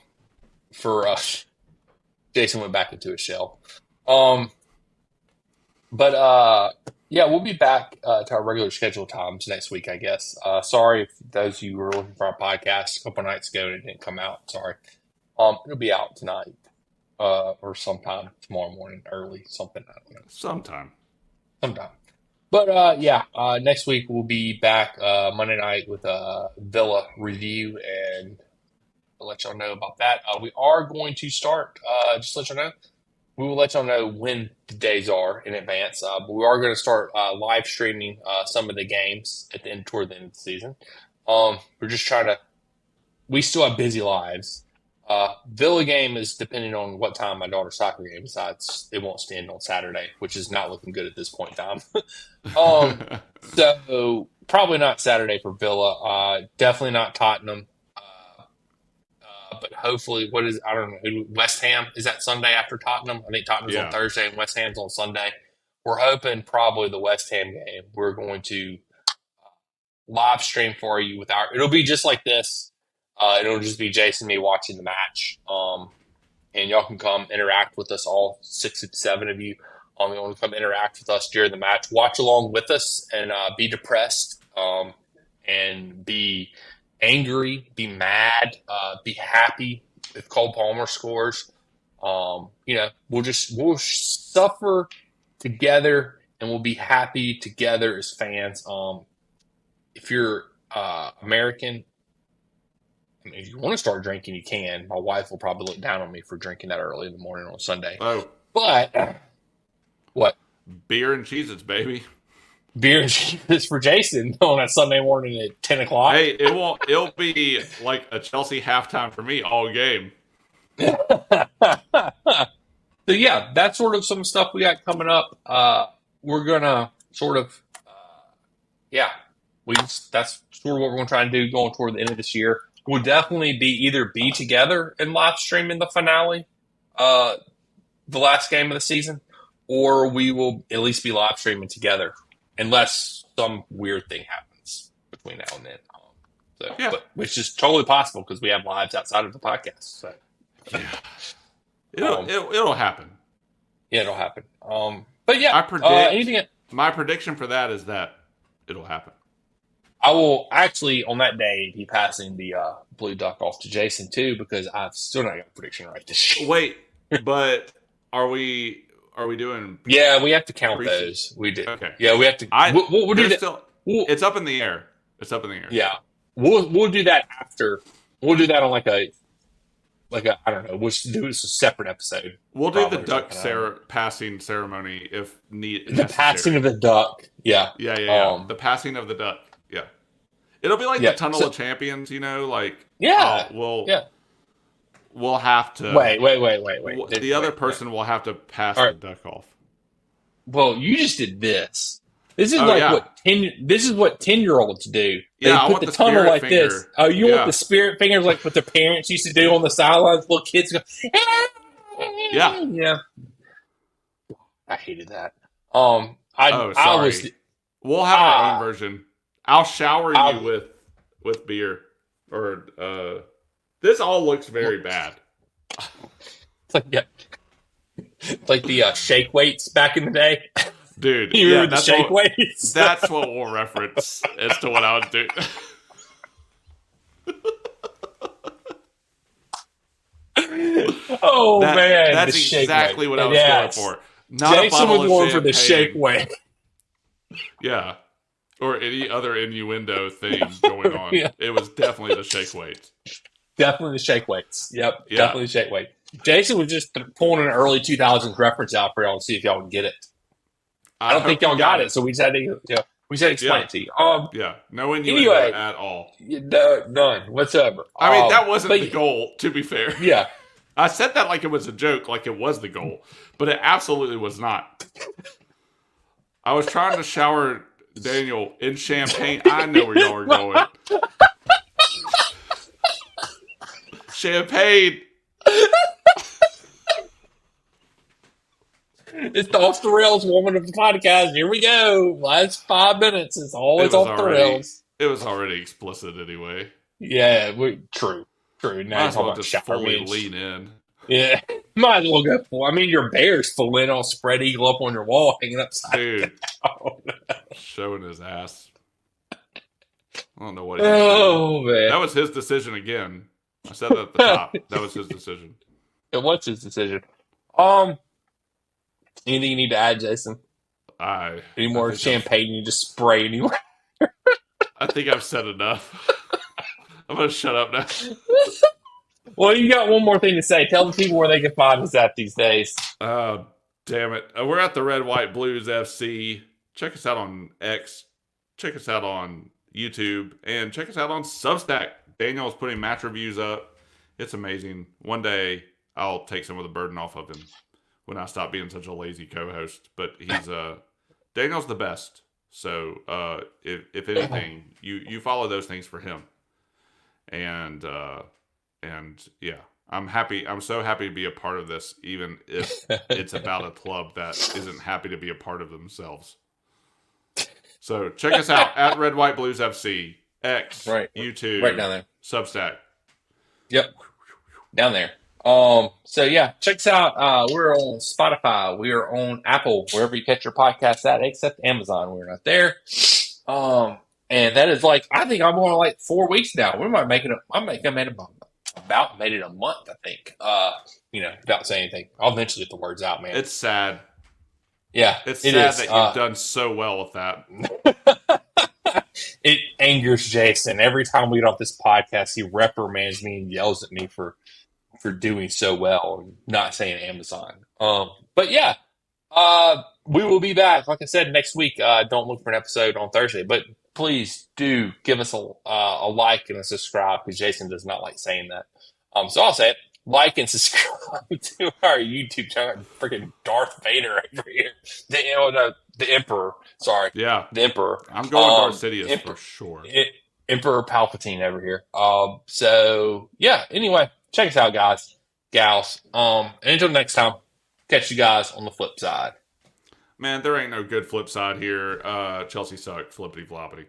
A: For Jason went back into his shell. But yeah, we'll be back to our regular scheduled times next week, I guess. Sorry if those of you who were looking for our podcast a couple nights ago and it didn't come out. Sorry. It'll be out tonight or sometime tomorrow morning, early, something. I don't know.
B: Sometime.
A: But yeah, next week we'll be back Monday night with a Villa review, and I'll let y'all know about that. We are going to start, just to let y'all know, we will let y'all know when the days are in advance. But we are going to start live streaming some of the games at the end, toward the end of the season. We're just trying to. We still have busy lives. Villa game is depending on what time my daughter's soccer game decides it won't stand on Saturday, which is not looking good at this point in time. So probably not Saturday for Villa. Definitely not Tottenham. But hopefully, I don't know, West Ham, is that Sunday after Tottenham? I think Tottenham's on
B: Yeah.
A: Thursday and West Ham's on Sunday. We're hoping probably the West Ham game. We're going to live stream for you it'll be just like this. It'll just be Jason and me watching the match. And y'all can come interact with us, all 6 or 7 of you. You want to come interact with us during the match, watch along with us, and be depressed, and be angry, be mad, be happy if Cole Palmer scores. We'll suffer together and we'll be happy together as fans. If you're American, I mean, if you want to start drinking, you can. My wife will probably look down on me for drinking that early in the morning on Sunday.
B: Oh,
A: But what?
B: beer and Cheez-Its, baby.
A: Beer and cheese for Jason on a Sunday morning at 10 o'clock.
B: Hey, it'll be like a Chelsea halftime for me all game.
A: So yeah, that's sort of some stuff we got coming up. We're gonna sort of, yeah, that's sort of what we're gonna try and do going toward the end of this year. We'll definitely either be together and live streaming the finale, the last game of the season, or we will at least be live streaming together, unless some weird thing happens between now and then.
B: Yeah.
A: Which is totally possible because we have lives outside of the podcast. So.
B: Yeah. It'll happen.
A: Yeah, it'll happen. But yeah,
B: I predict
A: my
B: prediction for that is that it'll happen.
A: I will actually on that day be passing the blue duck off to Jason too because I've still not got a prediction right this year.
B: Wait, but are we doing?
A: Yeah, we have to count those. We do.
B: Okay.
A: Yeah, we have to. We'll do that.
B: It's up in the air. It's up in the air.
A: Yeah, we'll do that after. We'll do that on like a I don't know. We'll do this a separate episode.
B: We'll do the duck passing ceremony if necessary.
A: The passing of the duck. Yeah.
B: Yeah. The passing of the duck. Yeah. It'll be like the Tunnel of Champions, like we'll have to
A: wait.
B: The other person will have to pass the duck off.
A: Well, you just did this. This is what 10-year-olds do. They put the tunnel like finger. This. Oh, you want the spirit fingers like what their parents used to do on the sidelines? Little kids go. Yeah. I hated that.
B: Sorry. We'll have our own version. I'll shower you with beer. Or this all looks very bad.
A: It's like the shake weights back in the day.
B: Dude,
A: you remember the shake weights?
B: That's what we'll reference as to what I was doing.
A: Man,
B: that's exactly what I was going for. Not
A: Jason was going for the shake weight.
B: Yeah, or any other innuendo thing going on. Yeah. It was definitely the shake weight.
A: Definitely the shake weights. Yep,
B: Yeah,
A: definitely the shake weight. Jason was just pulling an early 2000s reference out for y'all to see if y'all can get it. I
B: I
A: don't think
B: hope you
A: y'all
B: got
A: got
B: it.
A: it, so we just had to, we said explain
B: Yeah,
A: it to you.
B: yeah. No innuendo
A: Anyway,
B: at all.
A: none whatsoever.
B: I mean, that wasn't
A: But
B: the goal, to be fair.
A: yeah,
B: I said that like it was a joke, like it was the goal, but it absolutely was not. I was trying to shower Daniel in champagne. I know where y'all are going. Champagne.
A: it's the off the rails woman of the podcast. Here we go. Last 5 minutes. It's
B: It
A: always
B: was
A: off the
B: already
A: rails.
B: it was already explicit anyway.
A: Yeah, true, true. Now
B: Might
A: you're
B: as
A: talking
B: well
A: about
B: just
A: shower
B: fully
A: bench.
B: lean in.
A: Yeah, might as well go full. I mean, your bear's full in on spread eagle up on your wall, hanging upside
B: Dude,
A: down.
B: showing his ass. I don't know what he's doing.
A: Oh man,
B: That was his decision again. I said that at the top. That was his decision.
A: what's his decision? Um, anything you need to add, Jason?
B: I
A: Any
B: I
A: more
B: think I've
A: champagne you just spray anywhere?
B: I think I've said enough. I'm gonna shut up now.
A: Well, you got one more thing to say. Tell the people where they can find us at these days.
B: Oh, damn it. We're at the Red White Blues FC. Check us out on X. Check us out on YouTube. And check us out on Substack. Daniel is putting match reviews up. It's amazing. One day I'll take some of the burden off of him when I stop being such a lazy co-host. But he's Daniel's the best. So if anything, you follow those things for him. And yeah, I'm happy. I'm so happy to be a part of this, even if it's about a club that isn't happy to be a part of themselves. So check us out at Red White Blues FC, X,
A: Right, right
B: YouTube,
A: down there.
B: Substack.
A: Yep, down there. So yeah, check us out. We're on Spotify. We are on Apple, wherever you catch your podcasts at, except Amazon. We're not there. Um, and that is like I think I'm on like 4 weeks now. We might make it. I might come in about made it a month. I think. Without saying anything, I'll eventually get the words out, man.
B: It's sad.
A: Yeah,
B: It's
A: it
B: sad
A: is.
B: that you've done so well with that.
A: It angers Jason every time we get off this podcast. He reprimands me and yells at me for doing so well and not saying Amazon. But yeah, we will be back. Like I said, next week. Don't look for an episode on Thursday, but please do give us a like and a subscribe because Jason does not like saying that. So I'll say it. Like and subscribe to our YouTube channel. Freaking Darth Vader over here. The Emperor. Sorry,
B: Yeah,
A: the Emperor.
B: I'm going Darth Sidious for
A: Emperor.
B: sure.
A: Emperor Palpatine over here. So yeah. Anyway, check us out, guys, gals. And until next time, catch you guys on the flip side.
B: Man, there ain't no good flip side here. Chelsea sucked. Flippity floppity.